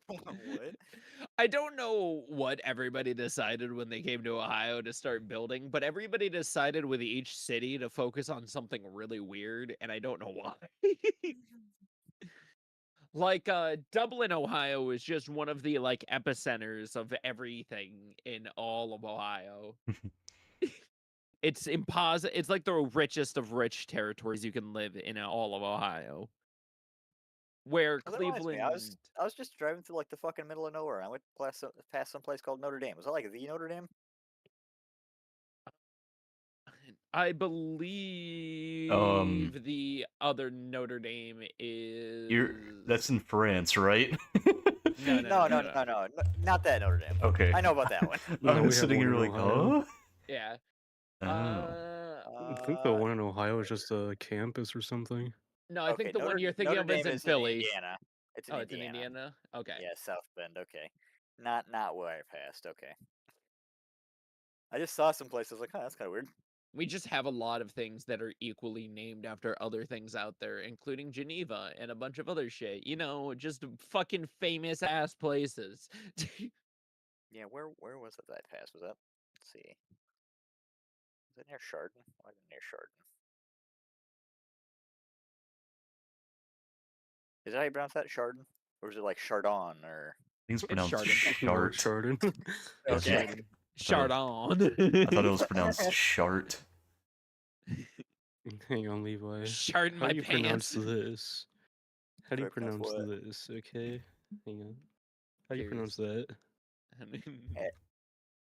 What? I don't know what everybody decided when they came to Ohio to start building, but everybody decided with each city to focus on something really weird, and I don't know why. Like Dublin, Ohio is just one of the like epicenters of everything in all of Ohio. It's impossible. It's like the richest of rich territories you can live in all of Ohio. Where Well, that reminds me, Cleveland, I was just driving through like the fucking middle of nowhere. I went past some place called Notre Dame. Was that like the Notre Dame? I believe the other Notre Dame is. That's in France, right? No, not that Notre Dame. Okay. I know about that one. No, I we was have sitting one here in like, Ohio. huh? Yeah. I think the one in Ohio is just a campus or something. No, I think the one you're thinking Notre of is Dame in Philly. In Indiana. It's in Oh, Indiana. it's in Indiana? Okay. Yeah, South Bend. Okay, not where I passed. Okay. I just saw some places like, that's kind of weird. We just have a lot of things that are equally named after other things out there, including Geneva and a bunch of other shit. You know, just fucking famous ass places. Yeah, where was it that I passed? Was that? Let's see. Was it near Chardon? Why is it near Chardon? Is that how you pronounce that? Chardon? Or is it like Chardon or? I think it's pronounced Chardon. Chart. Chardon. Okay. Chardon. I thought it was pronounced Chart. Hang on, Levi. Sharding How my do you pronounce pants. this? How do you Pronounce pronounce what? this? Okay, hang on. How do you Here's- pronounce that?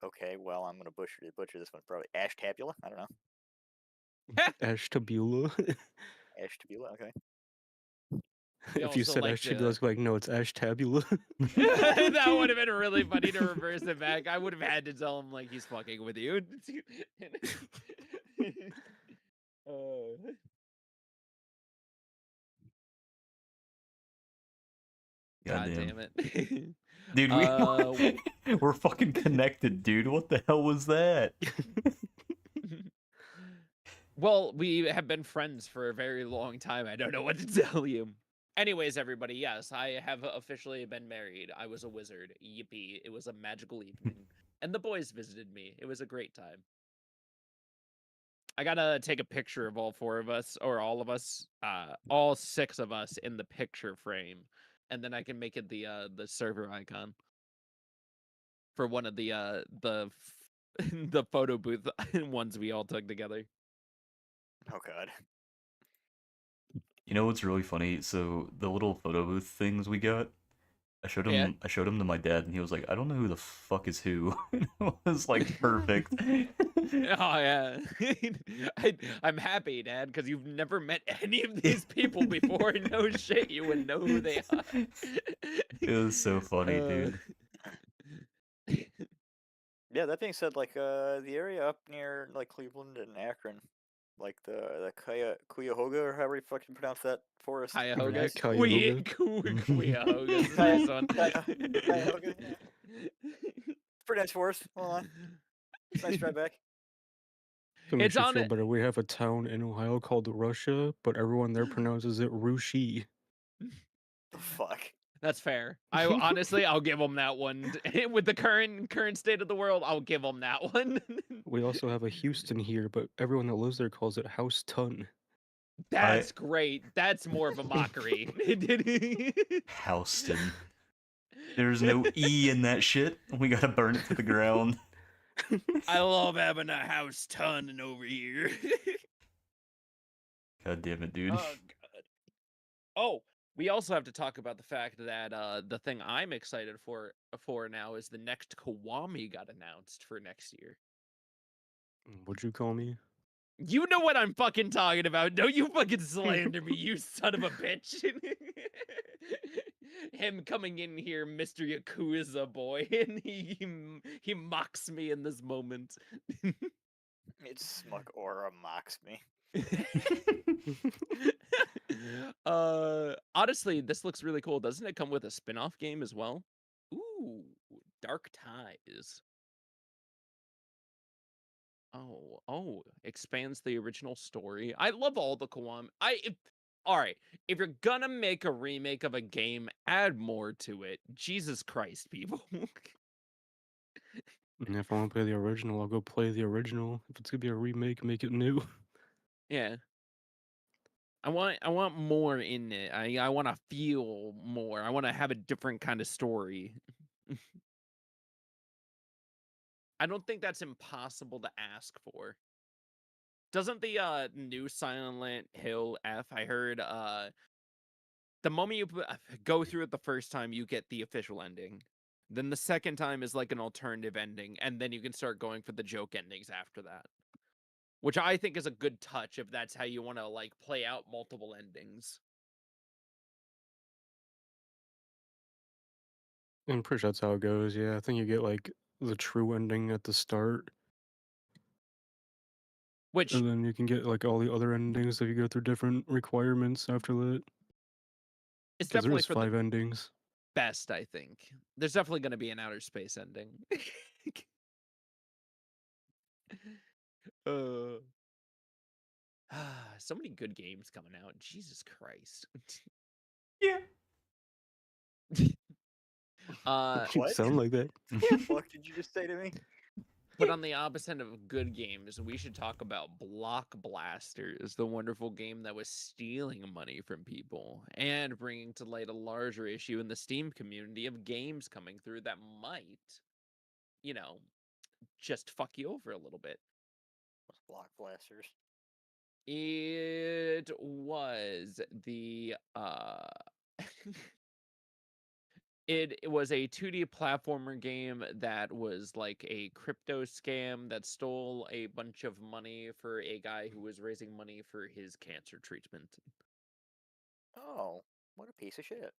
Okay, well, I'm gonna butcher this one probably. Ashtabula? I don't know. Ashtabula. Ashtabula. Okay. We If you also said like Ashtabula, the- it's like, no, it's Ashtabula. That would have been really funny to reverse it back. I would have had to tell him like he's fucking with you. God damn it. Dude, we're fucking connected, dude. What the hell was that? Well, we have been friends for a very long time. I don't know what to tell you. Anyways, everybody, yes, I have officially been married. I was a wizard. Yippee. It was a magical evening. And the boys visited me. It was a great time. I gotta take a picture of all four of us, or all of us, all six of us in the picture frame. And then I can make it the server icon for one of the the photo booth ones we all took together. Oh god. You know what's really funny? So the little photo booth things we got, I showed him to my dad, and he was like, "I don't know who the fuck is who." It was like perfect. Oh yeah, I'm happy, Dad, because you've never met any of these people before. No shit, you would know who they are. It was so funny, dude. Yeah, that being said, like the area up near like Cleveland and Akron, like the Cuyahoga or however you fucking pronounce that forest. Cuyahoga. Cuyahoga. Cuyahoga. Is the next one. Cuyahoga. Pretty nice forest. Hold on. It's a nice drive back. To make It's you on feel it. better, we have a town in Ohio called Russia, but everyone there pronounces it Rushi. The fuck? That's fair. I'll give them that one. With the current state of the world, I'll give them that one. We also have a Houston here, but everyone that lives there calls it House Ton. That's great. That's more of a mockery. Houston. There's no E in that shit. We gotta burn it to the ground. I love having a house ton over here. God damn it, dude. Oh, God. Oh, we also have to talk about the fact that the thing I'm excited for now is the next Kiwami got announced for next year. What'd you call me? You know what I'm fucking talking about. Don't you fucking slander me, you son of a bitch. Him coming in here, Mr. Yakuza boy, and he mocks me in this moment. Its smug aura mocks me. Honestly, this looks really cool. Doesn't it come with a spin-off game as well? Ooh, Dark Ties. Oh, expands the original story. I love all the Kiwami. All right, if you're gonna make a remake of a game, add more to it. Jesus Christ, people. And if I want to play the original, I'll go play the original. If it's gonna be a remake, make it new. Yeah. I want more in it. I want to feel more. I want to have a different kind of story. I don't think that's impossible to ask for. Doesn't the new Silent Hill F, I heard the moment you go through it the first time, you get the official ending. Then the second time is like an alternative ending, and then you can start going for the joke endings after that. Which I think is a good touch if that's how you want to like play out multiple endings. I'm pretty sure that's how it goes. Yeah, I think you get like the true ending at the start, Which and then you can get like all the other endings if you go through different requirements after that. is Because there definitely is for 5 the endings. best, I think. There's definitely going to be an outer space ending. uh, so many good games coming out. Jesus Christ. Yeah. You What? sound like that. What the fuck did you just say to me? But on the opposite end of good games, we should talk about Block Blasters, the wonderful game that was stealing money from people and bringing to light a larger issue in the Steam community of games coming through that might, you know, just fuck you over a little bit. Block blasters. It was the it was a 2D platformer game that was like a crypto scam that stole a bunch of money for a guy who was raising money for his cancer treatment. Oh, what a piece of shit.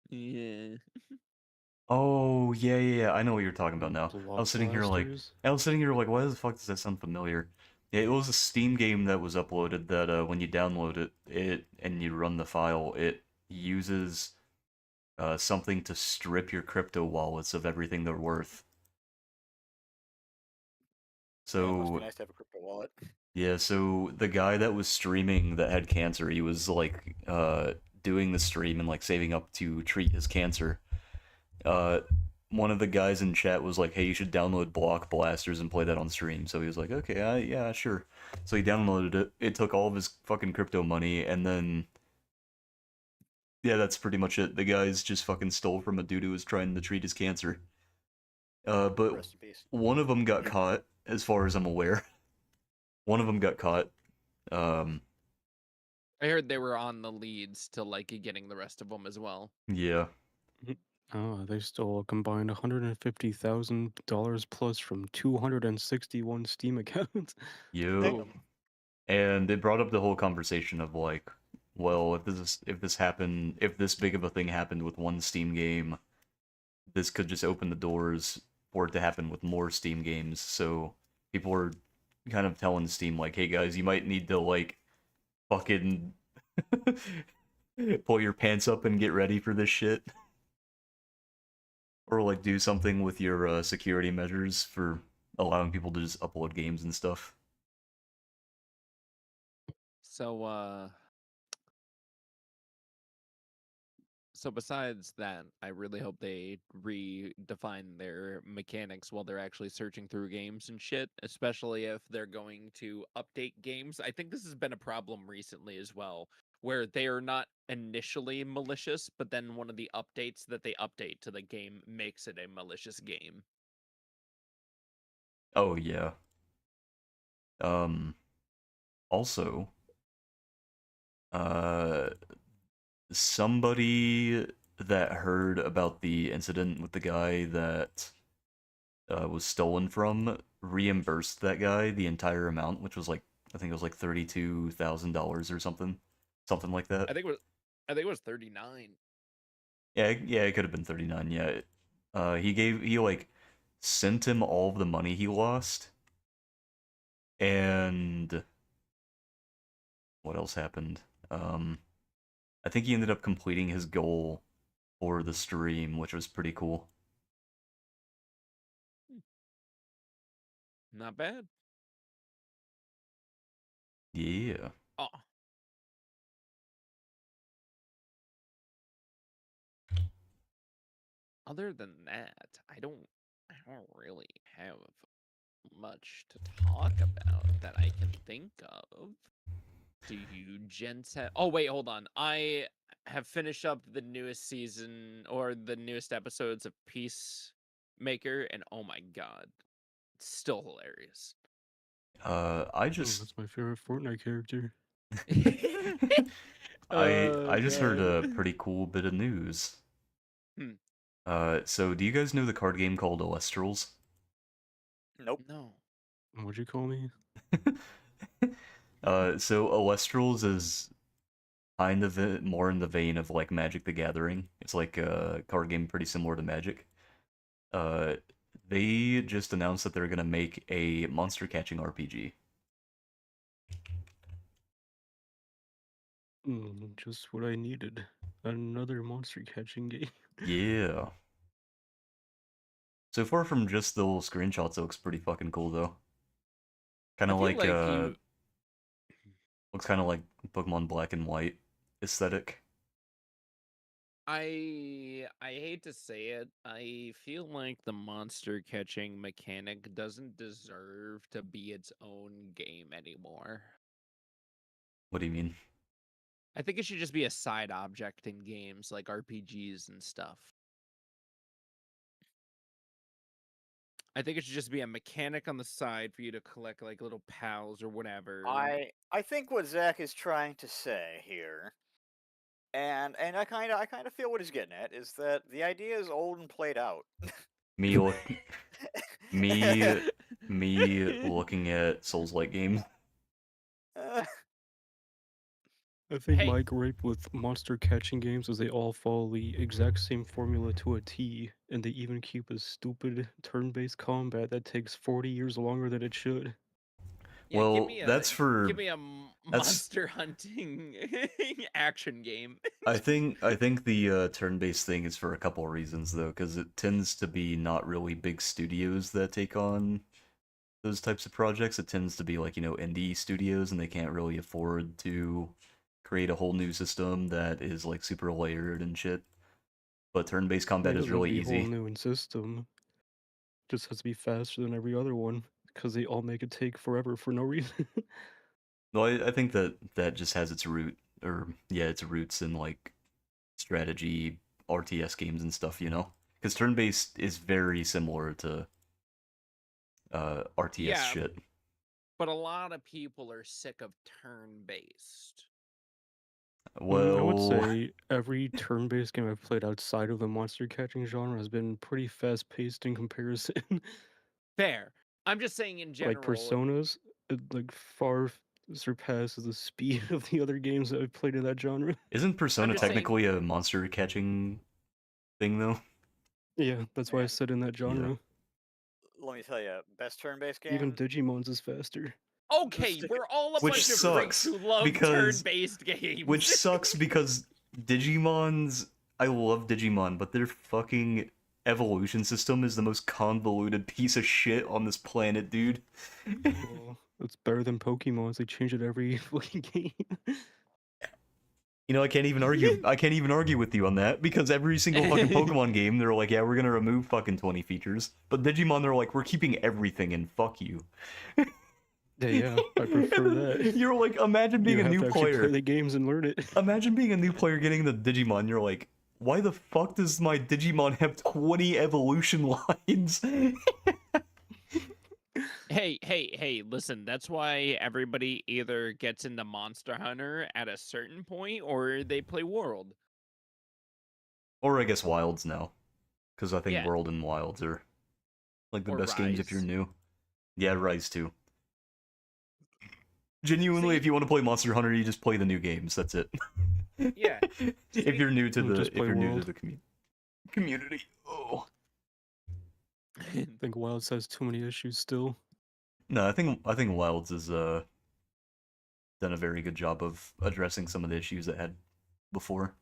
Yeah. Oh, yeah. I know what you're talking about now. I Block was sitting here like, Blasters? why the fuck does that sound familiar? Yeah, it was a Steam game that was uploaded that when you download it and you run the file, it uses something to strip your crypto wallets of everything they're worth. Yeah, it must be So nice to have a crypto wallet. yeah, so the guy that was streaming that had cancer, he was like doing the stream and like saving up to treat his cancer. One of the guys in chat was like, "Hey, you should download Block Blasters and play that on stream." So he was like, "Okay, yeah, sure." So he downloaded it. It took all of his fucking crypto money, and then yeah, that's pretty much it. The guys just fucking stole from a dude who was trying to treat his cancer. But Rest in peace. one of them got caught, as far as I'm aware. One of them got caught. I heard they were on the leads to like getting the rest of them as well. Yeah. Oh, they stole a combined $150,000 plus from 261 Steam accounts. Yo. Damn. And it brought up the whole conversation of like, well, if this big of a thing happened with one Steam game, this could just open the doors for it to happen with more Steam games. So people were kind of telling Steam like, hey guys, you might need to like fucking pull your pants up and get ready for this shit. Or like do something with your security measures for allowing people to just upload games and stuff. So So besides that, I really hope they redefine their mechanics while they're actually searching through games and shit, especially if they're going to update games. I think this has been a problem recently as well, where they are not initially malicious, but then one of the updates that they update to the game makes it a malicious game. Oh yeah. Also, uh, somebody that heard about the incident with the guy that was stolen from reimbursed that guy the entire amount, which was like I think it was like $32,000 or something like that. I think it was 39. Yeah, it could have been 39. Yeah, he like sent him all of the money he lost, and what else happened? I think he ended up completing his goal for the stream, which was pretty cool. Not bad. Yeah. Oh. Other than that, I don't really have much to talk about that I can think of. Do you gents have... Oh, wait, hold on. I have finished up the newest season, or the newest episodes of Peacemaker, and oh my god, it's still hilarious. I just that's my favorite Fortnite character. I just heard a God. pretty cool bit of news. Hmm. So do you guys know the card game called Elestrals? Nope. No. What'd you call me? So Elestrals is kind of more in the vein of like Magic the Gathering. It's like a card game pretty similar to Magic. They just announced that they're gonna make a monster catching RPG. Just what I needed. Another monster catching game. Yeah. So far from just the little screenshots, it looks pretty fucking cool though. Kind I of feel like like you... looks kind of like Pokemon Black and White aesthetic. I hate to say it, I feel like the monster catching mechanic doesn't deserve to be its own game anymore. What do you mean? I think it should just be a side object in games like RPGs and stuff. I think it should just be a mechanic on the side for you to collect like little pals or whatever. I think what Zach is trying to say here, and I kind of feel what he's getting at, is that the idea is old and played out. Me look, me looking at Souls-like games. I think Hey. my gripe with monster catching games is they all follow the exact same formula to a T, and they even keep a stupid turn-based combat that takes 40 years longer than it should. Yeah, Well, give that's me a monster hunting action game. I think the turn-based thing is for a couple reasons though, because it tends to be not really big studios that take on those types of projects. It tends to be like, indie studios, and they can't really afford to create a whole new system that is like super layered and shit. But turn-based combat It is doesn't really have to be a easy. whole new system. Just has to be faster than every other one, because they all make it take forever for no reason. Well, I think that just has its roots in like strategy RTS games and stuff, because turn-based is very similar to RTS Yeah, shit. but a lot of people are sick of turn-based. I would Well, say every turn-based game I've played outside of the monster catching genre has been pretty fast-paced in comparison. Fair. I'm just saying in Like general. Personas, it like far surpasses the speed of the other games that I've played in that genre. isn't Persona just saying- technically a monster catching thing though? Yeah, that's why I Man. said in that genre. Let me tell you, best turn-based game. Even Digimon's is faster. Okay, Stick- we're all a Which bunch of sucks, freaks who love because- turn-based games. Which sucks because I love Digimon, but their fucking evolution system is the most convoluted piece of shit on this planet, dude. Well, it's better than Pokemon's. They change it every fucking game. You know, I can't even argue. I can't even argue with you on that because every single fucking Pokemon game, they're like, yeah, we're gonna remove fucking 20 features. But Digimon, they're like, we're keeping everything and fuck you. Yeah, I prefer that. You're like, imagine being You a have new to actually player. play the games and learn it. Imagine being a new player getting the Digimon. You're like, why the fuck does my Digimon have 20 evolution lines? Hey, listen, that's why everybody either gets into Monster Hunter at a certain point or they play World. Or I guess Wilds now. Because I think Yeah. World and Wilds are like the Or best games if you're Rise. new. Yeah, Rise too. Genuinely, if you want to play Monster Hunter, you just play the new games. That's it. Yeah. If you're new to Just the if play you're new to World. the community. Oh. I think Wilds has too many issues still. No, I think Wilds has done a very good job of addressing some of the issues it had before.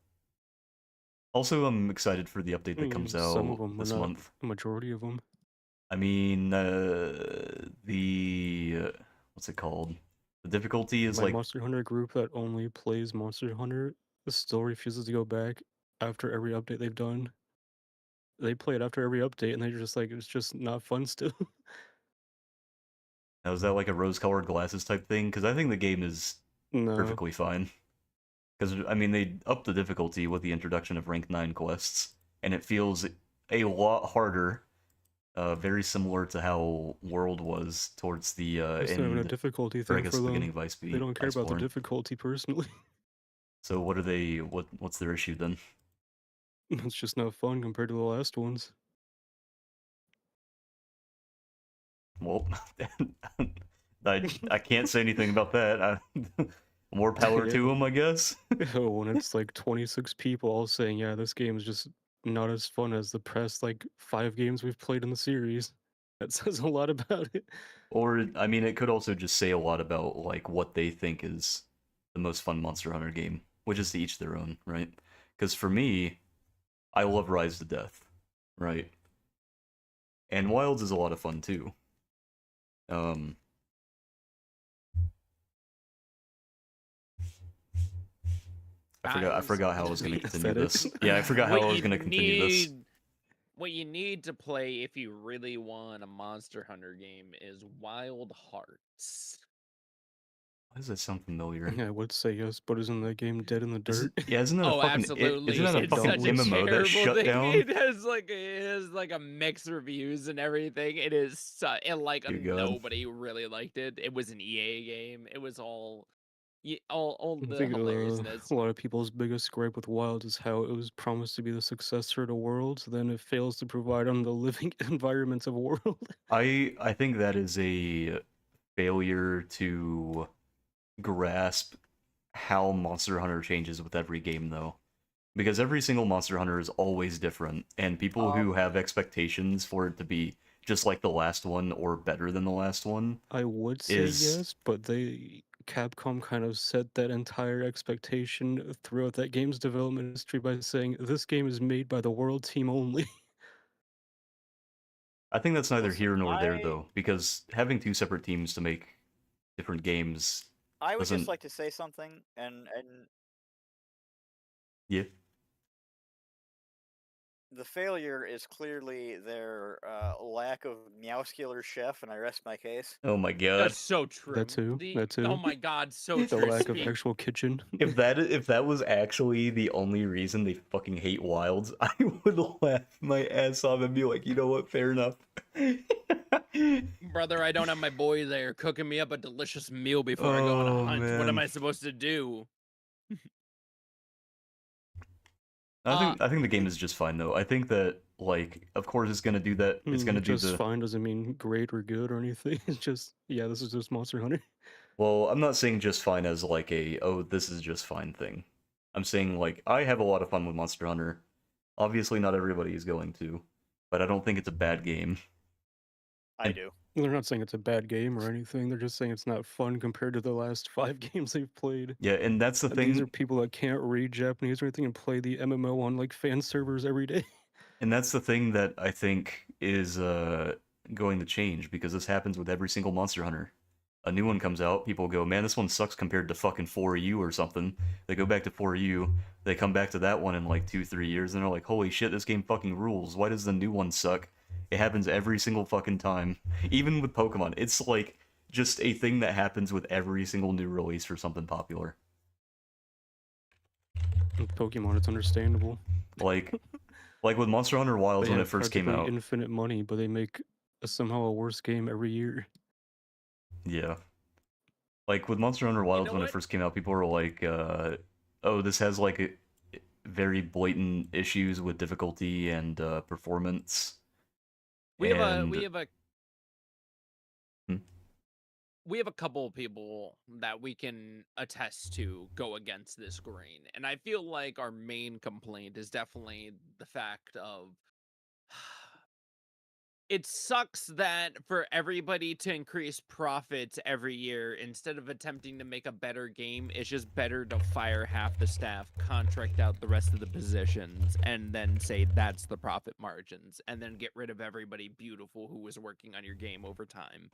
Also, I'm excited for the update that comes Some of out them, this not month. a majority of them. I mean, what's it called? The difficulty is My like, Monster Hunter group that only plays Monster Hunter still refuses to go back after every update they've done. They play it after every update, and they're just like, it's just not fun still. now is that like a rose-colored glasses type thing? Because I think the game is No, perfectly fine. Because I mean, they upped the difficulty with the introduction of rank 9 quests, and it feels a lot harder. Very similar to how World was towards the it's not even a end, difficulty or I thing guess for the beginning them. of They don't care about the Iceborne. difficulty personally. So what are they? What's their issue then? It's just not fun compared to the last ones. Well, I can't say anything about that. More power to Yeah. them, I guess. Oh, when it's like 26 people all saying, yeah, this game is just not as fun as the past like 5 games we've played in the series. That says a lot about it. Or I mean, it could also just say a lot about like what they think is the most fun Monster Hunter game, which is to each their own, right? Because for me, I love Rise to Death, right? And Wilds is a lot of fun too. I forgot how I was going to continue this. Yeah, I forgot how I was going to continue this. What you need to play if you really want a Monster Hunter game is Wild Hearts. Why does that sound familiar? I would say yes, but isn't that game dead in the dirt? Isn't that Oh, a fucking absolutely! isn't that a It's fucking such a MMO that terrible shut thing. down? It has like a mixed reviews and everything. It is and like Dear God. nobody really liked it. It was an EA game. It was all I the think hilariousness. a lot of people's biggest gripe with Wild is how it was promised to be the successor to World, then it fails to provide them the living environments of World. I think that is a failure to grasp how Monster Hunter changes with every game, though. Because every single Monster Hunter is always different, and people who have expectations for it to be just like the last one or better than the last one. I would say yes, but Capcom kind of set that entire expectation throughout that game's development history by saying this game is made by the World team only. I think that's neither Listen, here nor there, though, because having two separate teams to make different games I would doesn't. just like to say something, and Yeah. the failure is clearly their lack of Meowscular Chef, and I rest my case. Oh my God. That's so true. That too. Oh my God, so The true. lack of actual kitchen. If that was actually the only reason they fucking hate Wilds, I would laugh my ass off and be like, you know what, fair enough. Brother, I don't have my boy there cooking me up a delicious meal before I go on a Oh, hunt. What man. am I supposed to do? I think the game is just fine though. I think that like of course it's gonna do that. It's gonna do just the fine doesn't mean great or good or anything. It's just this is just Monster Hunter. well, I'm not saying just fine as like a oh this is just fine thing. I'm saying like I have a lot of fun with Monster Hunter. Obviously not everybody is going to, but I don't think it's a bad game. I do. They're not saying it's a bad game or anything. They're just saying it's not fun compared to the last 5 games they've played. Yeah, and that's the And thing. these are people that can't read Japanese or anything and play the MMO on like fan servers every day. And that's the thing that I think is going to change because this happens with every single Monster Hunter. a new one comes out, people go, man, this one sucks compared to fucking 4U or something. They go back to 4U, they come back to that one in like 2-3 years, and they're like, holy shit, this game fucking rules. Why does the new one suck? It happens every single fucking time. Even with Pokemon, it's like just a thing that happens with every single new release for something popular. With Pokemon, it's understandable. Like with Monster Hunter Wilds They when it have first came practically out. infinite money, but they make somehow a worse game every year. Yeah. Like with Monster Hunter Wilds know when it what? first came out, people were like, oh, this has like very blatant issues with difficulty and performance. We have And Hmm? we have a couple of people that we can attest to go against this grain, and I feel like our main complaint is definitely the fact of it sucks that for everybody to increase profits every year, instead of attempting to make a better game, it's just better to fire half the staff, contract out the rest of the positions, and then say that's the profit margins, and then get rid of everybody beautiful who was working on your game over time.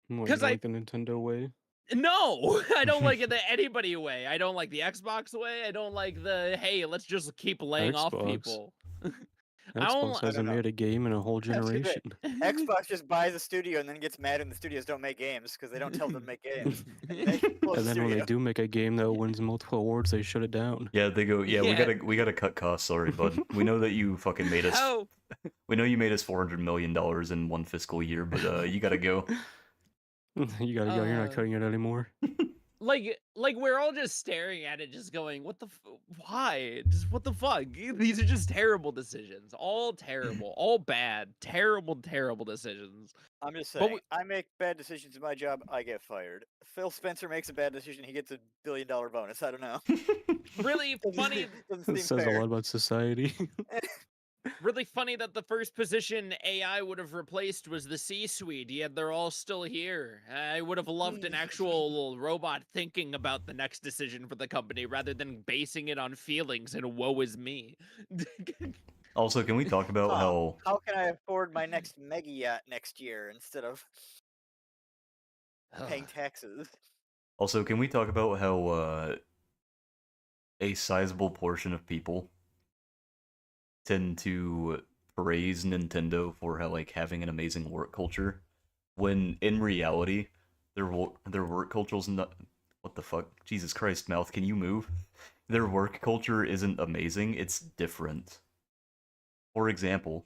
Well, you 'Cause don't I- like the Nintendo way. No, I don't like it the anybody way. I don't like the Xbox way. I don't like the, hey, let's just keep laying off Xbox. people. Xbox I hasn't don't know. made a game in a whole That's the thing. generation. Xbox just buys a studio and then gets mad when the studios don't make games because they don't tell them to make games. They close And the then when they studio. do make a game that wins multiple awards, they shut it down. yeah, they go, yeah, Yeah. we gotta cut costs, sorry, bud. We know that you fucking made us How? we know you made us $400 million in one fiscal year, but you gotta go. You gotta go. You're not cutting it anymore. Like we're all just staring at it, just going, "What the? Why? Just what the fuck? These are just terrible decisions. All terrible, all bad, terrible decisions." I'm just But saying, I make bad decisions in my job, I get fired. Phil Spencer makes a bad decision, he gets $1 billion bonus. I don't know. Really funny, Doesn't It seem says a fair. lot about society. really funny that the first position AI would have replaced was the C-suite. Yet they're all still here. I would have loved an actual robot thinking about the next decision for the company rather than basing it on feelings and woe is me. Also, can we talk about How can I afford my next mega yacht next year instead of paying taxes? Also, can we talk about how a sizable portion of people tend to praise Nintendo for how like having an amazing work culture, when in reality their work culture's not. What the fuck? Jesus Christ, mouth, can you move? Their work culture isn't amazing. It's different. For example,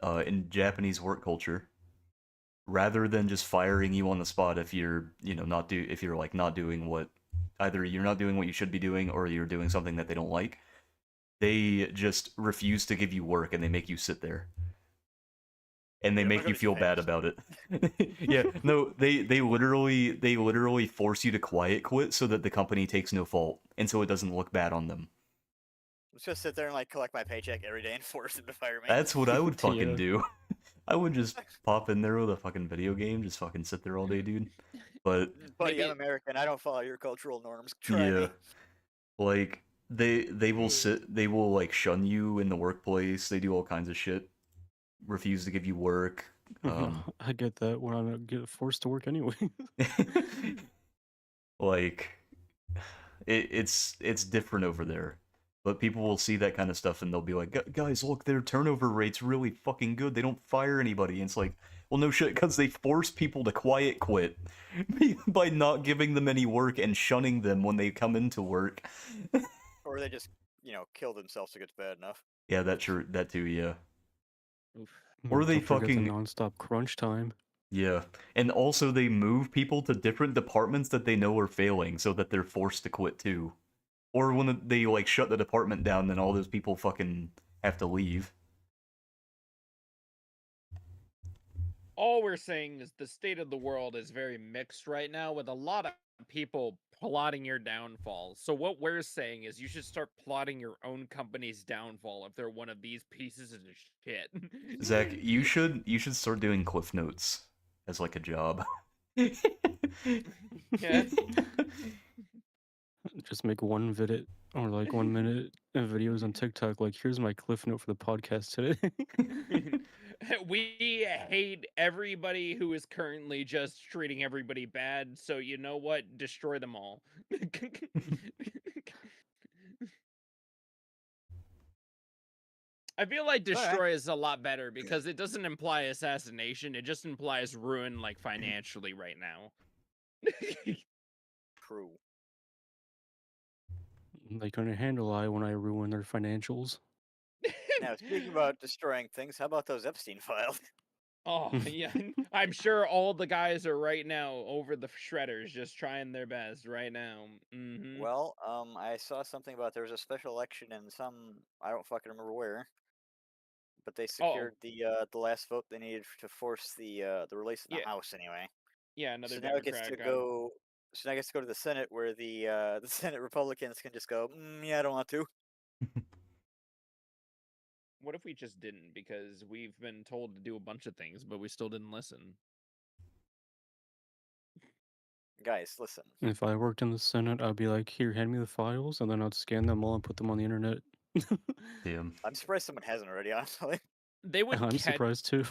in Japanese work culture, rather than just firing you on the spot if you're, if you're like not doing what, either you're not doing what you should be doing or you're doing something that they don't like, they just refuse to give you work and they make you sit there. And they Yeah, make look you at feel his bad face. about it. Yeah, no, they literally force you to quiet quit so that the company takes no fault and so it doesn't look bad on them. Let's just sit there and like collect my paycheck every day and force them to fire me. That's what I would fucking Yeah. do. I would just pop in there with a fucking video game, just fucking sit there all day, dude. But Buddy, Maybe- I'm American. I don't follow your cultural norms. Try yeah, me. like they will like shun you in the workplace. They do all kinds of shit. Refuse to give you work. I get that when I get forced to work anyway. Like it's different over there. But people will see that kind of stuff and they'll be like, guys, look, their turnover rate's really fucking good. They don't fire anybody. And it's like, well, no shit, because they force people to quiet quit by not giving them any work and shunning them when they come into work. Or they just, kill themselves if it's bad enough. Yeah, that too, yeah. Oof. Or they Don't forget the fucking- non-stop crunch time. Yeah. And also they move people to different departments that they know are failing so that they're forced to quit too. Or when they like shut the department down, then all those people fucking have to leave. All we're saying is the state of the world is very mixed right now, with a lot of people plotting your downfall. So what we're saying is you should start plotting your own company's downfall if they're one of these pieces of shit. Zach, you should start doing Cliff Notes as like a job. Yeah. Just make 1 minute or like 1 minute videos on TikTok. Like, here's my cliff note for the podcast today. We hate everybody who is currently just treating everybody bad, so you know what? Destroy them all. I feel like Alright. destroy is a lot better because it doesn't imply assassination, it just implies ruin, like, financially right now. True. They couldn't handle I when I ruined their financials. Now, speaking about destroying things, how about those Epstein files? Oh, yeah. I'm sure all the guys are right now over the shredders just trying their best right now. Mm-hmm. Well, I saw something about there was a special election in some, I don't fucking remember where, but they secured the last vote they needed to force the release in the Yeah. House anyway. Yeah, another So now it gets Democrat to got him. go. So now it gets to go to the Senate, where the Senate Republicans can just go, yeah, I don't want to. What if we just didn't? Because we've been told to do a bunch of things, but we still didn't listen. Guys, listen. If I worked in the Senate, I'd be like, here, hand me the files, and then I'd scan them all and put them on the internet. Damn. I'm surprised someone hasn't already, honestly. They would I'm surprised too.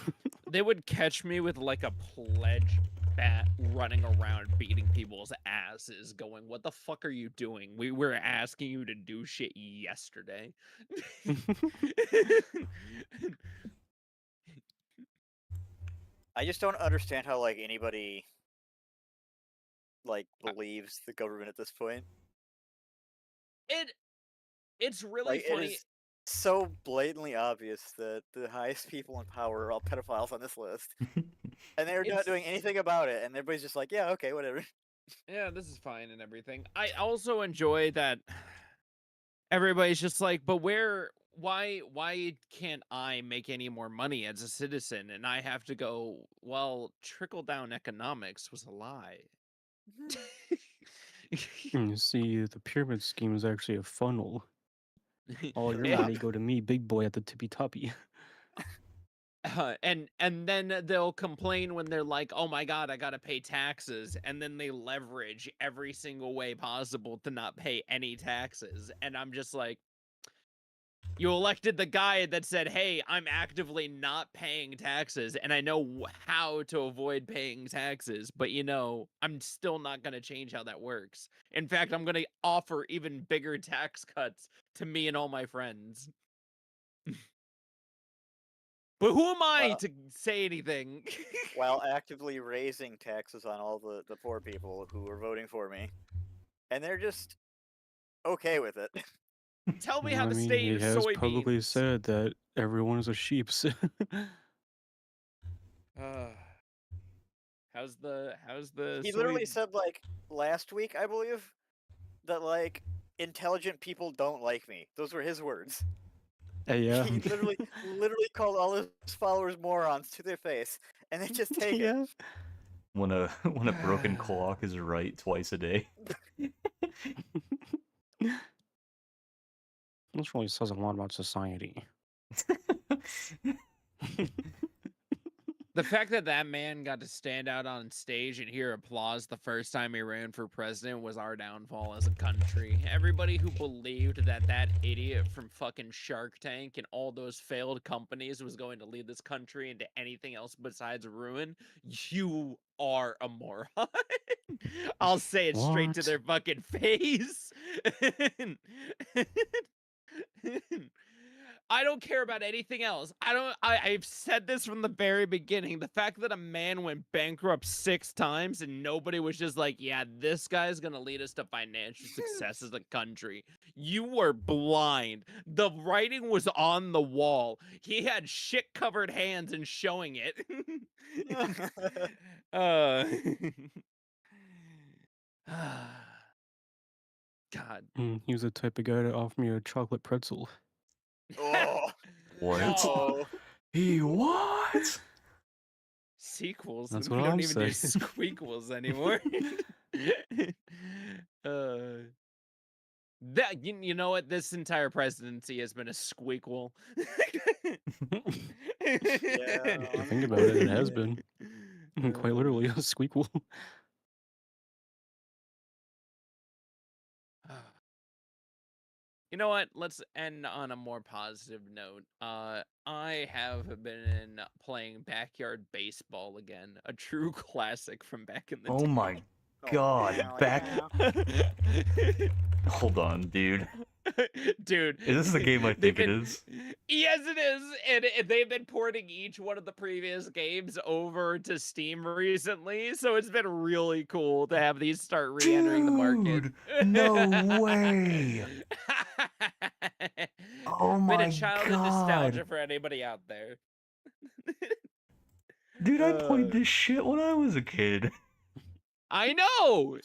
they would catch me with like a pledge bat running around beating people's asses going, what the fuck are you doing? We were asking you to do shit yesterday. I just don't understand how like anybody like believes the government at this point. It's really Like funny. it is so blatantly obvious that the highest people in power are all pedophiles on this list, and they're not doing anything about it. And everybody's just like, yeah, okay, whatever. Yeah, this is fine and everything. I also enjoy that everybody's just like, but why can't I make any more money as a citizen? And I have to go, well, trickle down economics was a lie. You see, the pyramid scheme is actually a funnel. All your Yeah. money go to me, big boy at the tippy toppy. And then they'll complain when they're like, oh my god, I gotta pay taxes, and then they leverage every single way possible to not pay any taxes. And I'm just like, you elected the guy that said, hey, I'm actively not paying taxes, and I know how to avoid paying taxes, but I'm still not going to change how that works. In fact, I'm going to offer even bigger tax cuts to me and all my friends. But who am I to say anything? While actively raising taxes on all the poor people who are voting for me, and they're just okay with it. Tell me how the he state has publicly soybeans. said that everyone is a sheeps. How's the He literally said like last week, I believe, that like intelligent people don't like me. Those were his words. Yeah. He literally called all his followers morons to their face, and they just take it. When a broken clock is right twice a day. This really says a lot about society. The fact that that man got to stand out on stage and hear applause the first time he ran for president was our downfall as a country. Everybody who believed that that idiot from fucking Shark Tank and all those failed companies was going to lead this country into anything else besides ruin, you are a moron. I'll say it straight to their fucking face. I don't care about anything else. I've said this from the very beginning. The fact that a man went bankrupt 6 times and nobody was just like, yeah, this guy's gonna lead us to financial success as a country. You were blind. The writing was on the wall. He had shit covered hands and showing it. God. He was the type of guy to offer me a chocolate pretzel. Oh, What? no. He what? Sequels. That's We what don't I'm even do saying. squeakles anymore. That you know what? This entire presidency has been a squeakle. I think about it, it has been. Quite literally a squeakle. You know what? Let's end on a more positive note. I have been playing backyard baseball again, a true classic from back in the Oh day. my Oh, god, hell back. yeah. Hold on, dude. Dude, Is this the game I they've think it been- is? Yes, it is, and they've been porting each one of the previous games over to Steam recently, so it's been really cool to have these start re-entering the market. Dude, no way. Oh Bit my of childhood nostalgia god. for anybody out there. Dude, I played Uh, this shit when I was a kid. I know.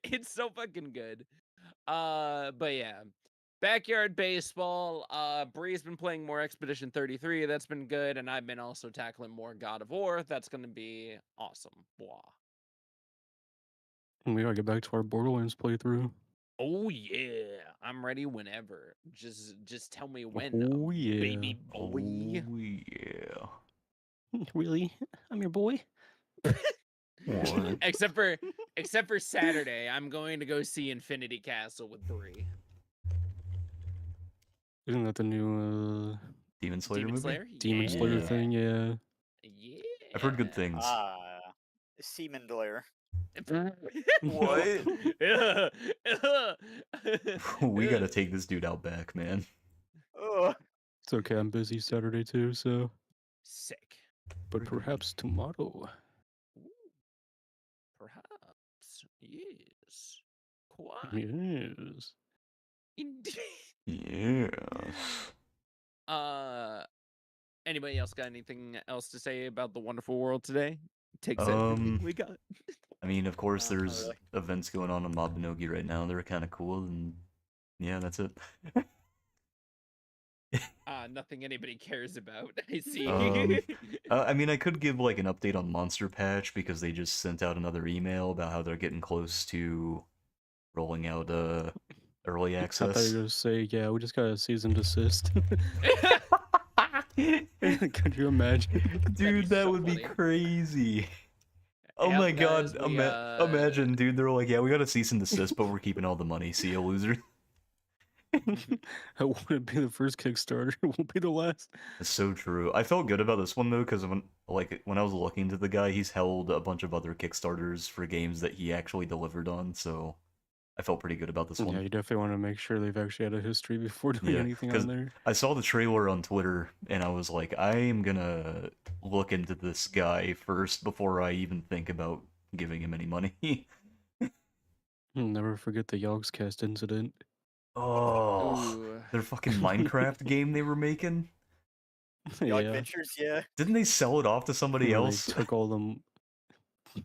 It's so fucking good. But yeah. Backyard baseball. Bree's been playing more Expedition 33. That's been good, and I've been also tackling more God of War. That's gonna be awesome. Blah. And we gotta get back to our Borderlands playthrough. Oh yeah, I'm ready whenever. Just tell me when, Oh yeah. baby boy. Oh yeah. Really? I'm your boy? What? except for Saturday, I'm going to go see Infinity Castle with Bree. Isn't that the new Demon Slayer Demon movie? Slayer. Demon Slayer Yeah. thing? Yeah. Yeah. I've heard good things. Seaman Blair. What? Yeah. We gotta take this dude out back, man. Ugh. It's okay, I'm busy Saturday too, so. Sick. But perhaps tomorrow. Ooh, perhaps. Yes. Quite. Yes. Indeed. Yes. Anybody else got anything else to say about the wonderful world today? Takes everything we got. I mean, of course, No, not there's really. events going on in Mabinogi right now. They're kind of cool, and yeah, that's it. Nothing anybody cares about. I see. I mean, I could give like an update on Monster Patch because they just sent out another email about how they're getting close to rolling out early I thought you access. were gonna say, yeah, we just got a cease and desist. Could you imagine? Dude, be that so would be funny. crazy. Oh Yep, my guys, god, we, imagine, dude, they're like, yeah, we got a cease and desist, but we're keeping all the money. See ya, loser. It wouldn't be the first Kickstarter. It won't be the last. It's so true. I felt good about this one though, because when I was looking to the guy, he's held a bunch of other Kickstarters for games that he actually delivered on, so I felt pretty good about this Yeah, one. you definitely want to make sure they've actually had a history before doing Yeah, anything 'cause on there. I saw the trailer on Twitter, and I was like, I am gonna look into this guy first before I even think about giving him any money. I'll never forget the Yogscast incident. Oh, Ooh. their fucking Minecraft game they were making? Young Yeah. Ventures, yeah. Didn't they sell it off to somebody Where else? They took all them.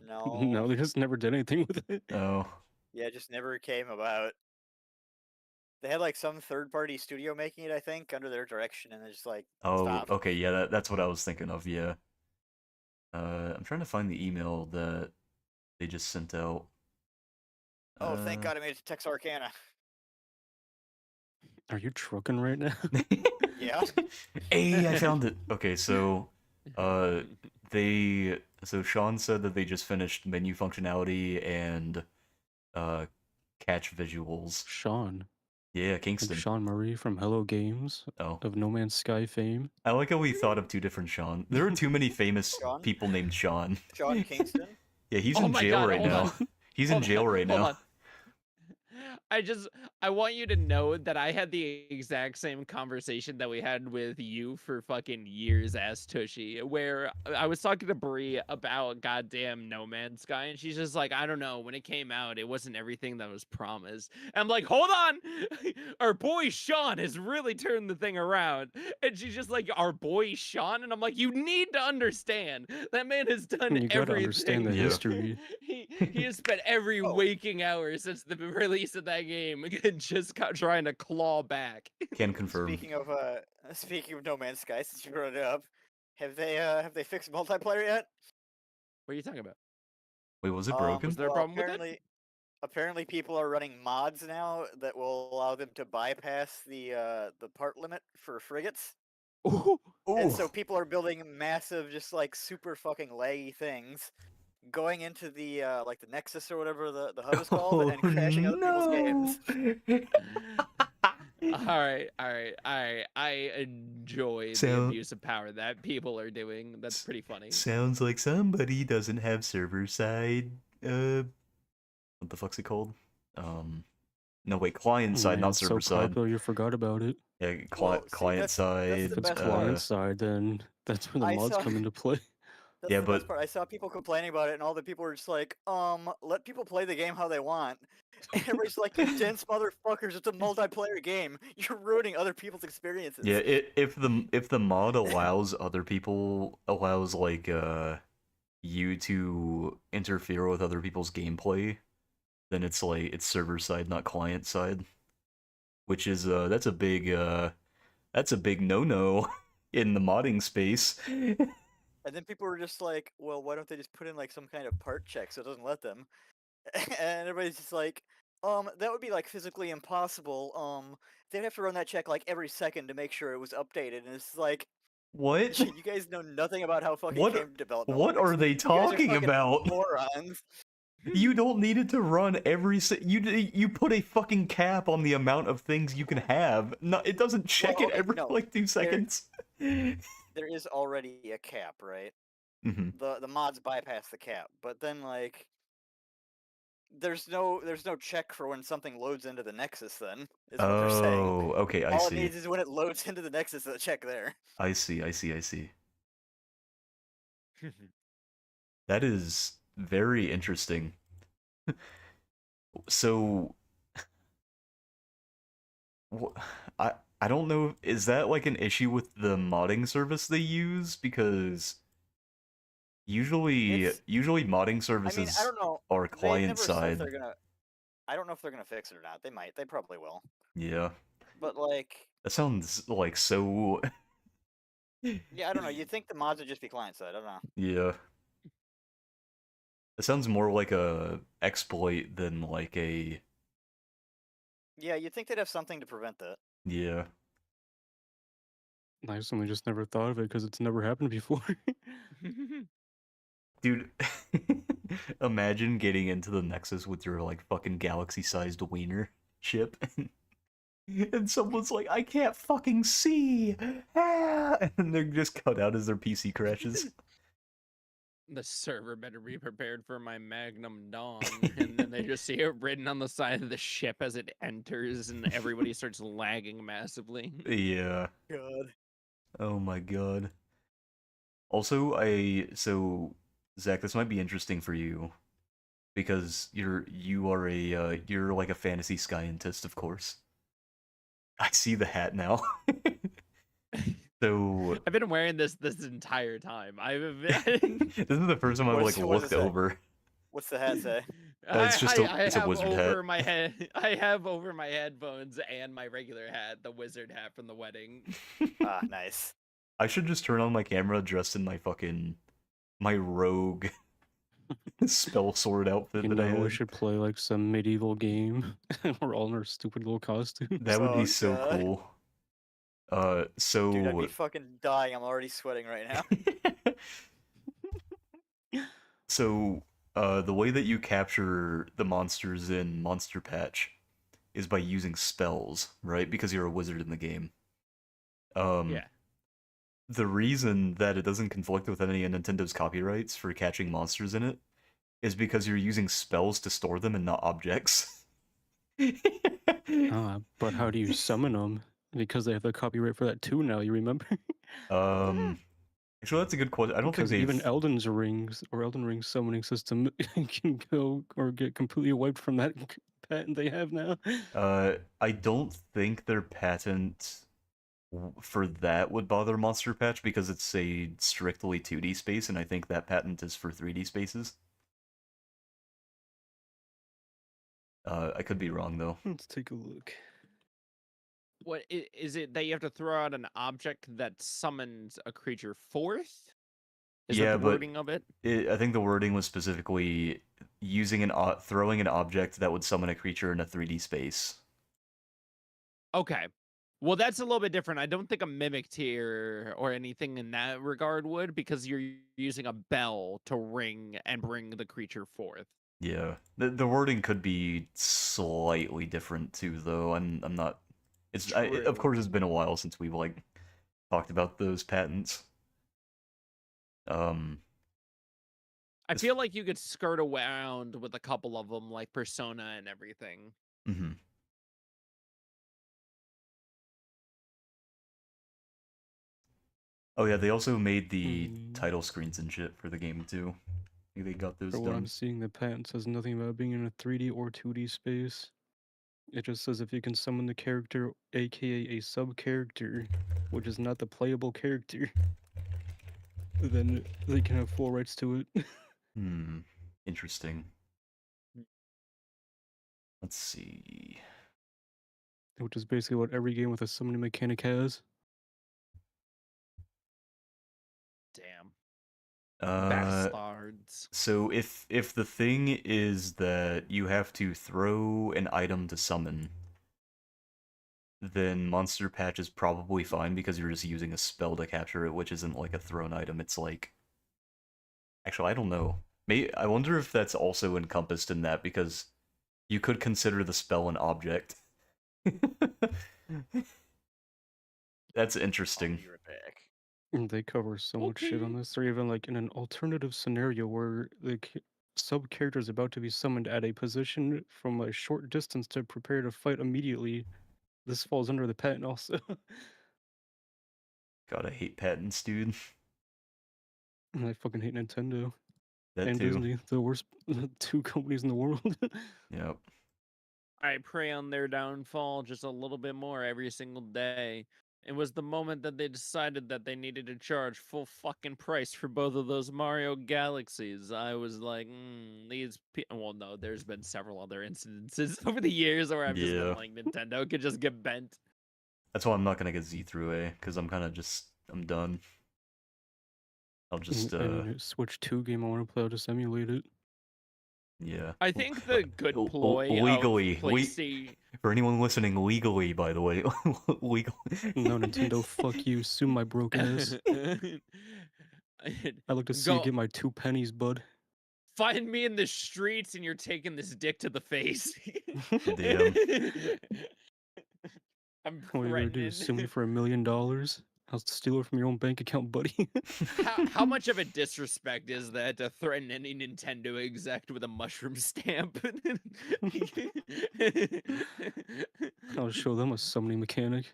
No. No, they just never did anything with it. Oh, Yeah, it just never came about. They had like some third-party studio making it, I think, under their direction, and they just like oh, stopped. okay, yeah, that's what I was thinking of. Yeah. I'm trying to find the email that they just sent out. Oh, thank God I made it to Texarkana. Are you trucking right now? Yeah. Hey, I found it. Okay, so Sean said that they just finished menu functionality and catch visuals. Sean. Yeah, Like Kingston. Sean Murray from Hello Games Oh, of No Man's Sky fame. I like how we thought of two different Sean. There are too many famous Sean? people named Sean. Sean Kingston. Yeah, he's Oh in my jail God, right hold now. on. He's in Hold jail on, right hold now. on. I want you to know that I had the exact same conversation that we had with you for fucking years, ass Tushy, where I was talking to Bree about goddamn No Man's Sky, and she's just like, I don't know, when it came out, it wasn't everything that was promised. And I'm like, hold on, our boy Sean has really turned the thing around. And she's just like, our boy Sean? And I'm like, you need to understand, that man has done You gotta everything. understand the Yeah. history. He has spent every Oh. waking hour since the release of that game just trying to claw back. Can confirm. Speaking of No Man's Sky, since you brought it up, have they fixed multiplayer yet? What are you talking about? Wait, was it broken? Was there a Well, problem with it? apparently people are running mods now that will allow them to bypass the part limit for frigates. Ooh. And so people are building massive, just like super fucking laggy things, going into the like the Nexus or whatever the hub is called, and crashing other people's games. Alright. I enjoy the So- abuse of power that people are doing. That's pretty funny. Sounds like somebody doesn't have server side. What the fuck's it called? No wait, client side, Man, not it's server so side. popular, you forgot about it. Yeah, Well, see, client that's side. the If it's best client part. side, then that's where the I mods saw- come into play. That's Yeah, the best but- part. I saw people complaining about it, and all the people were just like, let people play the game how they want. And everybody's like, you dense motherfuckers, it's a multiplayer game. You're ruining other people's experiences. Yeah, if the mod allows like you to interfere with other people's gameplay, then it's like it's server side, not client side, which is that's a big no-no in the modding space. And then people were just like, well, why don't they just put in like some kind of part check so it doesn't let them? And everybody's just like, that would be like physically impossible. They'd have to run that check like every second to make sure it was updated. And it's like, What? you guys know nothing about how fucking What- game development What works. are they You guys are talking fucking about? morons. You don't need it to run you put a fucking cap on the amount of things you can have. No, it doesn't check Well, it okay, every no, like 2 seconds. There is already a cap, right? hmm The mods bypass the cap, but then like there's no check for when something loads into the Nexus. Then is what they're saying. Oh, okay, I All see. it needs is when it loads into the Nexus, the check there. I see. That is very interesting. So, I don't know. Is that like an issue with the modding service they use? Because usually modding I services mean, I don't know. are They client never said side. they're gonna. I don't know if they're gonna fix it or not. They might. They probably will. Yeah, But like, that sounds like so. yeah, I don't know. You'd think the mods would just be client side. I don't know. Yeah. It sounds more like a exploit than like a Yeah, you'd think they'd have something to prevent that. yeah. I certainly just never thought of it because it's never happened before. Dude, imagine getting into the Nexus with your like fucking galaxy-sized wiener chip and someone's like, I can't fucking see. Ah! And they're just cut out as their PC crashes. The server better be prepared for my Magnum Dong. And then they just see it written on the side of the ship as it enters, and everybody starts lagging massively. Yeah. God. Oh my god. Also, so Zach, this might be interesting for you because you're like a fantasy scientist, of course. I see the hat now. So I've been wearing this entire time. this is the first time I've What like does it looked say? over. What's the hat say? It's just it's a have wizard over hat. my head. I have over my headphones and my regular hat, the wizard hat from the wedding. Ah, nice. I should just turn on my camera dressed in my rogue spell sword outfit You that I know, we had. should play like some medieval game. We're all in our stupid little costumes. That would Oh, be so God. cool. So Dude, I'd be fucking dying. I'm already sweating right now. So, the way that you capture the monsters in Monster Patch is by using spells, right? Because you're a wizard in the game. Yeah. The reason that it doesn't conflict with any of Nintendo's copyrights for catching monsters in it is because you're using spells to store them and not objects. But how do you summon them? Because they have the copyright for that too now, you remember? Actually, that's a good question. I don't think Because even they've... Elden Ring's summoning system can go or get completely wiped from that patent they have now. I don't think their patent for that would bother Monster Patch because it's a strictly 2D space, and I think that patent is for 3D spaces. I could be wrong though. Let's take a look. What is it that you have to throw out an object that summons a creature forth? Is Yeah, that the but wording of it? I think the wording was specifically using throwing an object that would summon a creature in a 3D space. Okay. Well, that's a little bit different. I don't think a mimic tier or anything in that regard would, because you're using a bell to ring and bring the creature forth. Yeah, the wording could be slightly different too, though. I'm not Of course, it's been a while since we've like talked about those patents. I feel like you could skirt around with a couple of them, like Persona and everything. Mm-hmm. Oh yeah, they also made the title screens and shit for the game too. I think they got those For what done. I'm seeing, the patent says nothing about being in a 3D or 2D space. It just says if you can summon the character, aka a sub-character, which is not the playable character, then they can have full rights to it. Interesting. Let's see. Which is basically what every game with a summoning mechanic has. Damn. Uh, Bastards. So if the thing is that you have to throw an item to summon, then Monster Patch is probably fine because you're just using a spell to capture it, which isn't like a thrown item. It's like... Actually, I don't know. I wonder if that's also encompassed in that, because you could consider the spell an object. That's interesting. I'll be right back. And they cover so much shit on this. They're even like in an alternative scenario where the sub-character is about to be summoned at a position from a short distance to prepare to fight immediately. This falls under the patent also. God, I hate patents, dude. And I fucking hate Nintendo. That And too. Disney, the worst two companies in the world. Yep. I pray on their downfall just a little bit more every single day. It was the moment that they decided that they needed to charge full fucking price for both of those Mario Galaxies. I was like, well, no, there's been several other incidences over the years where I've just been like, Nintendo could just get bent. That's why I'm not gonna get Z through A, because I'm done. I'll just, Switch 2 game I want to play, I'll just emulate it. Yeah. I think the good ploy legally, of for anyone listening, legally, by the way, legally. No, Nintendo, fuck you, sue my broke ass. I like to see you get my 2 pennies, bud. Find me in the streets and you're taking this dick to the face. Damn. I'm What are you gonna do? Sue me for $1 million? I'll steal it from your own bank account, buddy. How much of a disrespect is that to threaten any Nintendo exec with a mushroom stamp? I'll show them a summoning mechanic.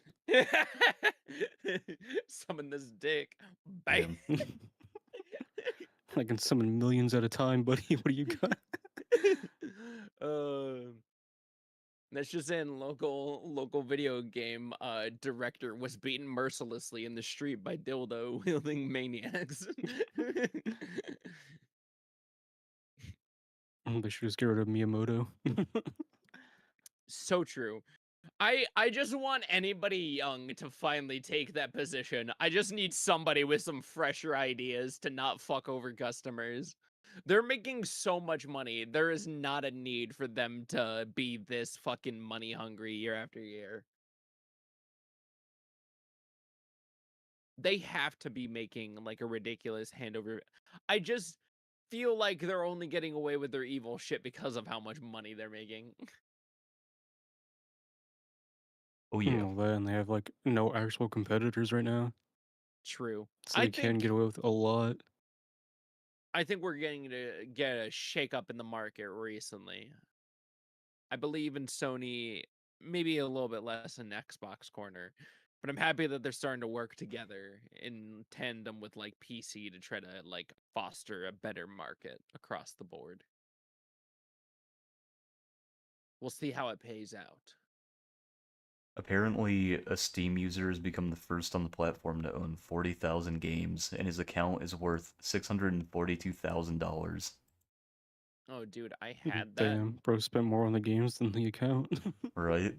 Summon this dick. Bam. I can summon millions at a time, buddy. What do you got? That's just in local video game director was beaten mercilessly in the street by dildo wielding maniacs. They should just get rid of Miyamoto. So true. I just want anybody young to finally take that position. I just need somebody with some fresher ideas to not fuck over customers. They're making so much money. There is not a need for them to be this fucking money hungry year after year. They have to be making like a ridiculous handover. I just feel like they're only getting away with their evil shit because of how much money they're making. Oh yeah. And they have like no actual competitors right now. True. So they can get away with a lot. I think we're getting to get a shake up in the market recently. I believe in Sony, maybe a little bit less in Xbox corner, but I'm happy that they're starting to work together in tandem with like PC to try to like foster a better market across the board. We'll see how it pays out. Apparently, a Steam user has become the first on the platform to own 40,000 games, and his account is worth $642,000. Oh, dude, I had that. Damn, bro spent more on the games than the account. Right?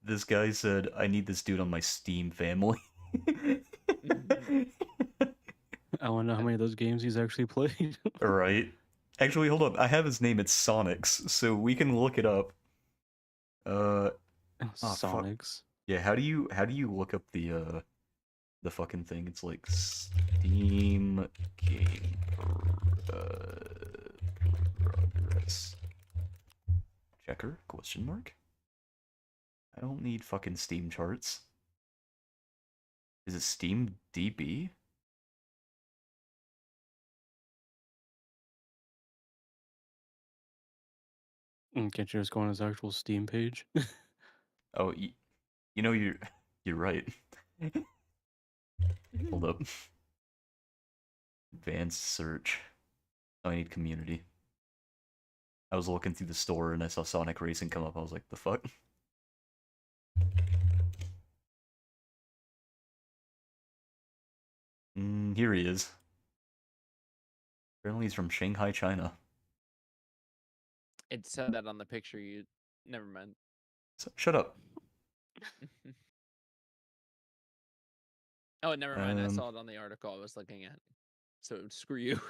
This guy said, I need this dude on my Steam family. I want to know how many of those games he's actually played. Right. Actually, hold up. I have his name. It's Sonics, so we can look it up. Sonics. Yeah, how do you look up the fucking thing? It's like Steam game progress. Checker? Question mark? I don't need fucking Steam charts. Is it Steam DB? Can't you just go on his actual Steam page? Oh, you know you're right. Hold up. Advanced search. Oh, I need community. I was looking through the store and I saw Sonic Racing come up. I was like, the fuck? Here he is. Apparently he's from Shanghai, China. It said that on the picture. You never mind. So, shut up. Oh, never mind. I saw it on the article I was looking at. So screw you.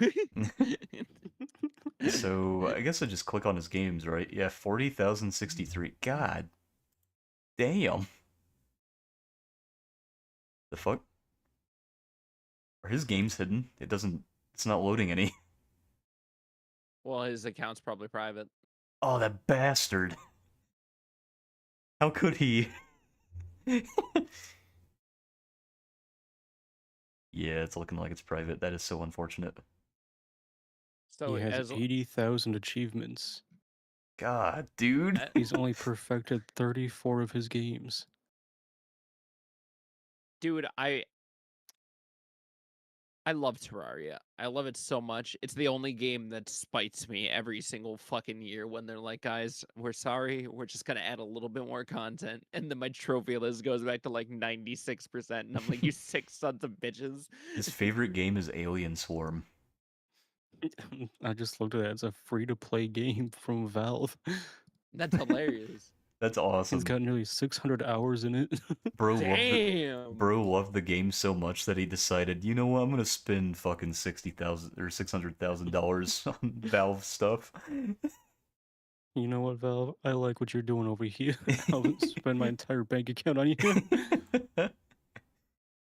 So I guess I just click on his games, right? Yeah, 40,063. God damn. The fuck? Are his games hidden? It's not loading any. Well, his account's probably private. Oh, that bastard. How could he? Yeah, it's looking like it's private. That is so unfortunate. So he has 80,000 achievements. God, dude. He's only perfected 34 of his games. Dude, I love Terraria. I love it so much. It's the only game that spites me every single fucking year when they're like, guys, we're sorry, we're just gonna add a little bit more content. And then my trophy list goes back to like 96%. And I'm like, you sick sons of bitches. His favorite game is Alien Swarm. I just looked at it. It's a free-to-play game from Valve. That's hilarious. That's awesome. He's got nearly 600 hours in it. Bro Damn. loved the game so much that he decided, you know what, I'm gonna spend fucking $60,000 or $600,000 on Valve stuff. You know what, Valve? I like what you're doing over here. I'll spend my entire bank account on you.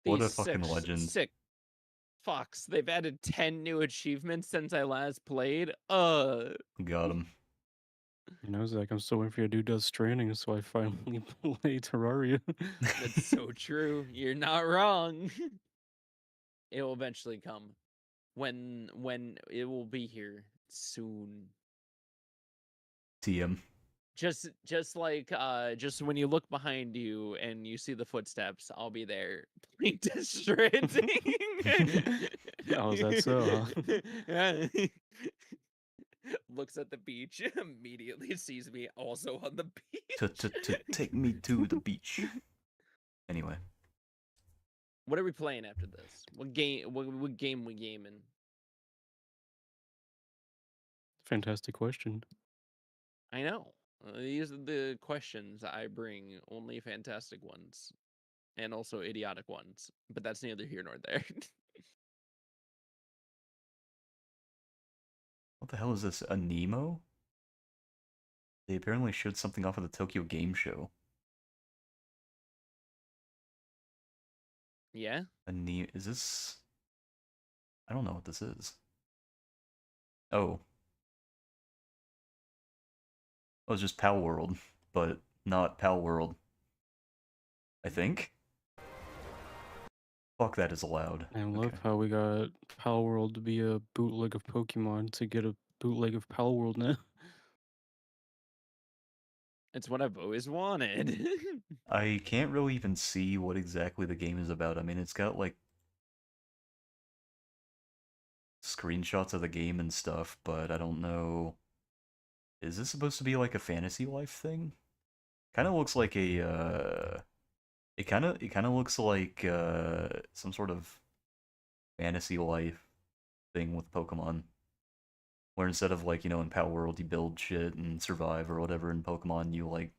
What a These fucking legend. Sick fucks. They've added 10 new achievements since I last played. Got him. You know, Zach, I'm still waiting for you to do Death Stranding, so I finally play Terraria. That's so true. You're not wrong. It will eventually come. When it will be here soon. TM. Just when you look behind you and you see the footsteps, I'll be there playing Death Stranding. Oh, is that so, Yeah. Looks at the beach, immediately sees me also on the beach. To take me to the beach. Anyway. What are we playing after this? What game we gaming? Fantastic question. I know. These are the questions I bring, only fantastic ones. And also idiotic ones. But that's neither here nor there. What the hell is this? A Nemo? They apparently showed something off of the Tokyo Game Show. Yeah? Is this... I don't know what this is. Oh. Oh, it's just Pal World, but not Pal World. I think? Fuck, that is allowed. I love how we got Pal World to be a bootleg of Pokemon to get a bootleg of Pal World now. It's what I've always wanted. I can't really even see what exactly the game is about. I mean, it's got, like, screenshots of the game and stuff, but I don't know... Is this supposed to be, like, a fantasy life thing? Kind of looks like a, It kind of looks like, some sort of fantasy life thing with Pokemon. Where instead of, like, you know, in Pal World you build shit and survive or whatever, in Pokemon you, like,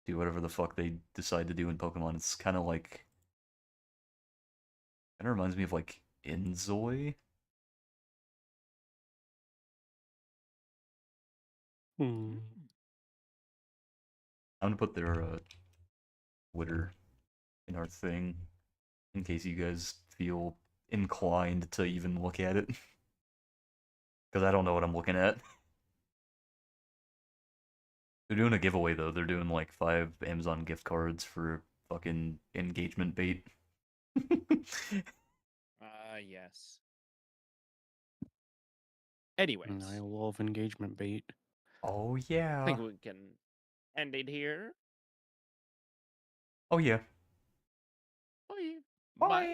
do whatever the fuck they decide to do in Pokemon. It's kind of like... Kind of reminds me of, like, Inzoi? Hmm. I'm gonna put their, Twitter in our thing, in case you guys feel inclined to even look at it. Because I don't know what I'm looking at. They're doing a giveaway though. They're doing like 5 Amazon gift cards for fucking engagement bait. Yes. And Anyways, I love engagement bait. Oh I yeah. think we can end it here. Oh yeah. Bye. Bye. Bye.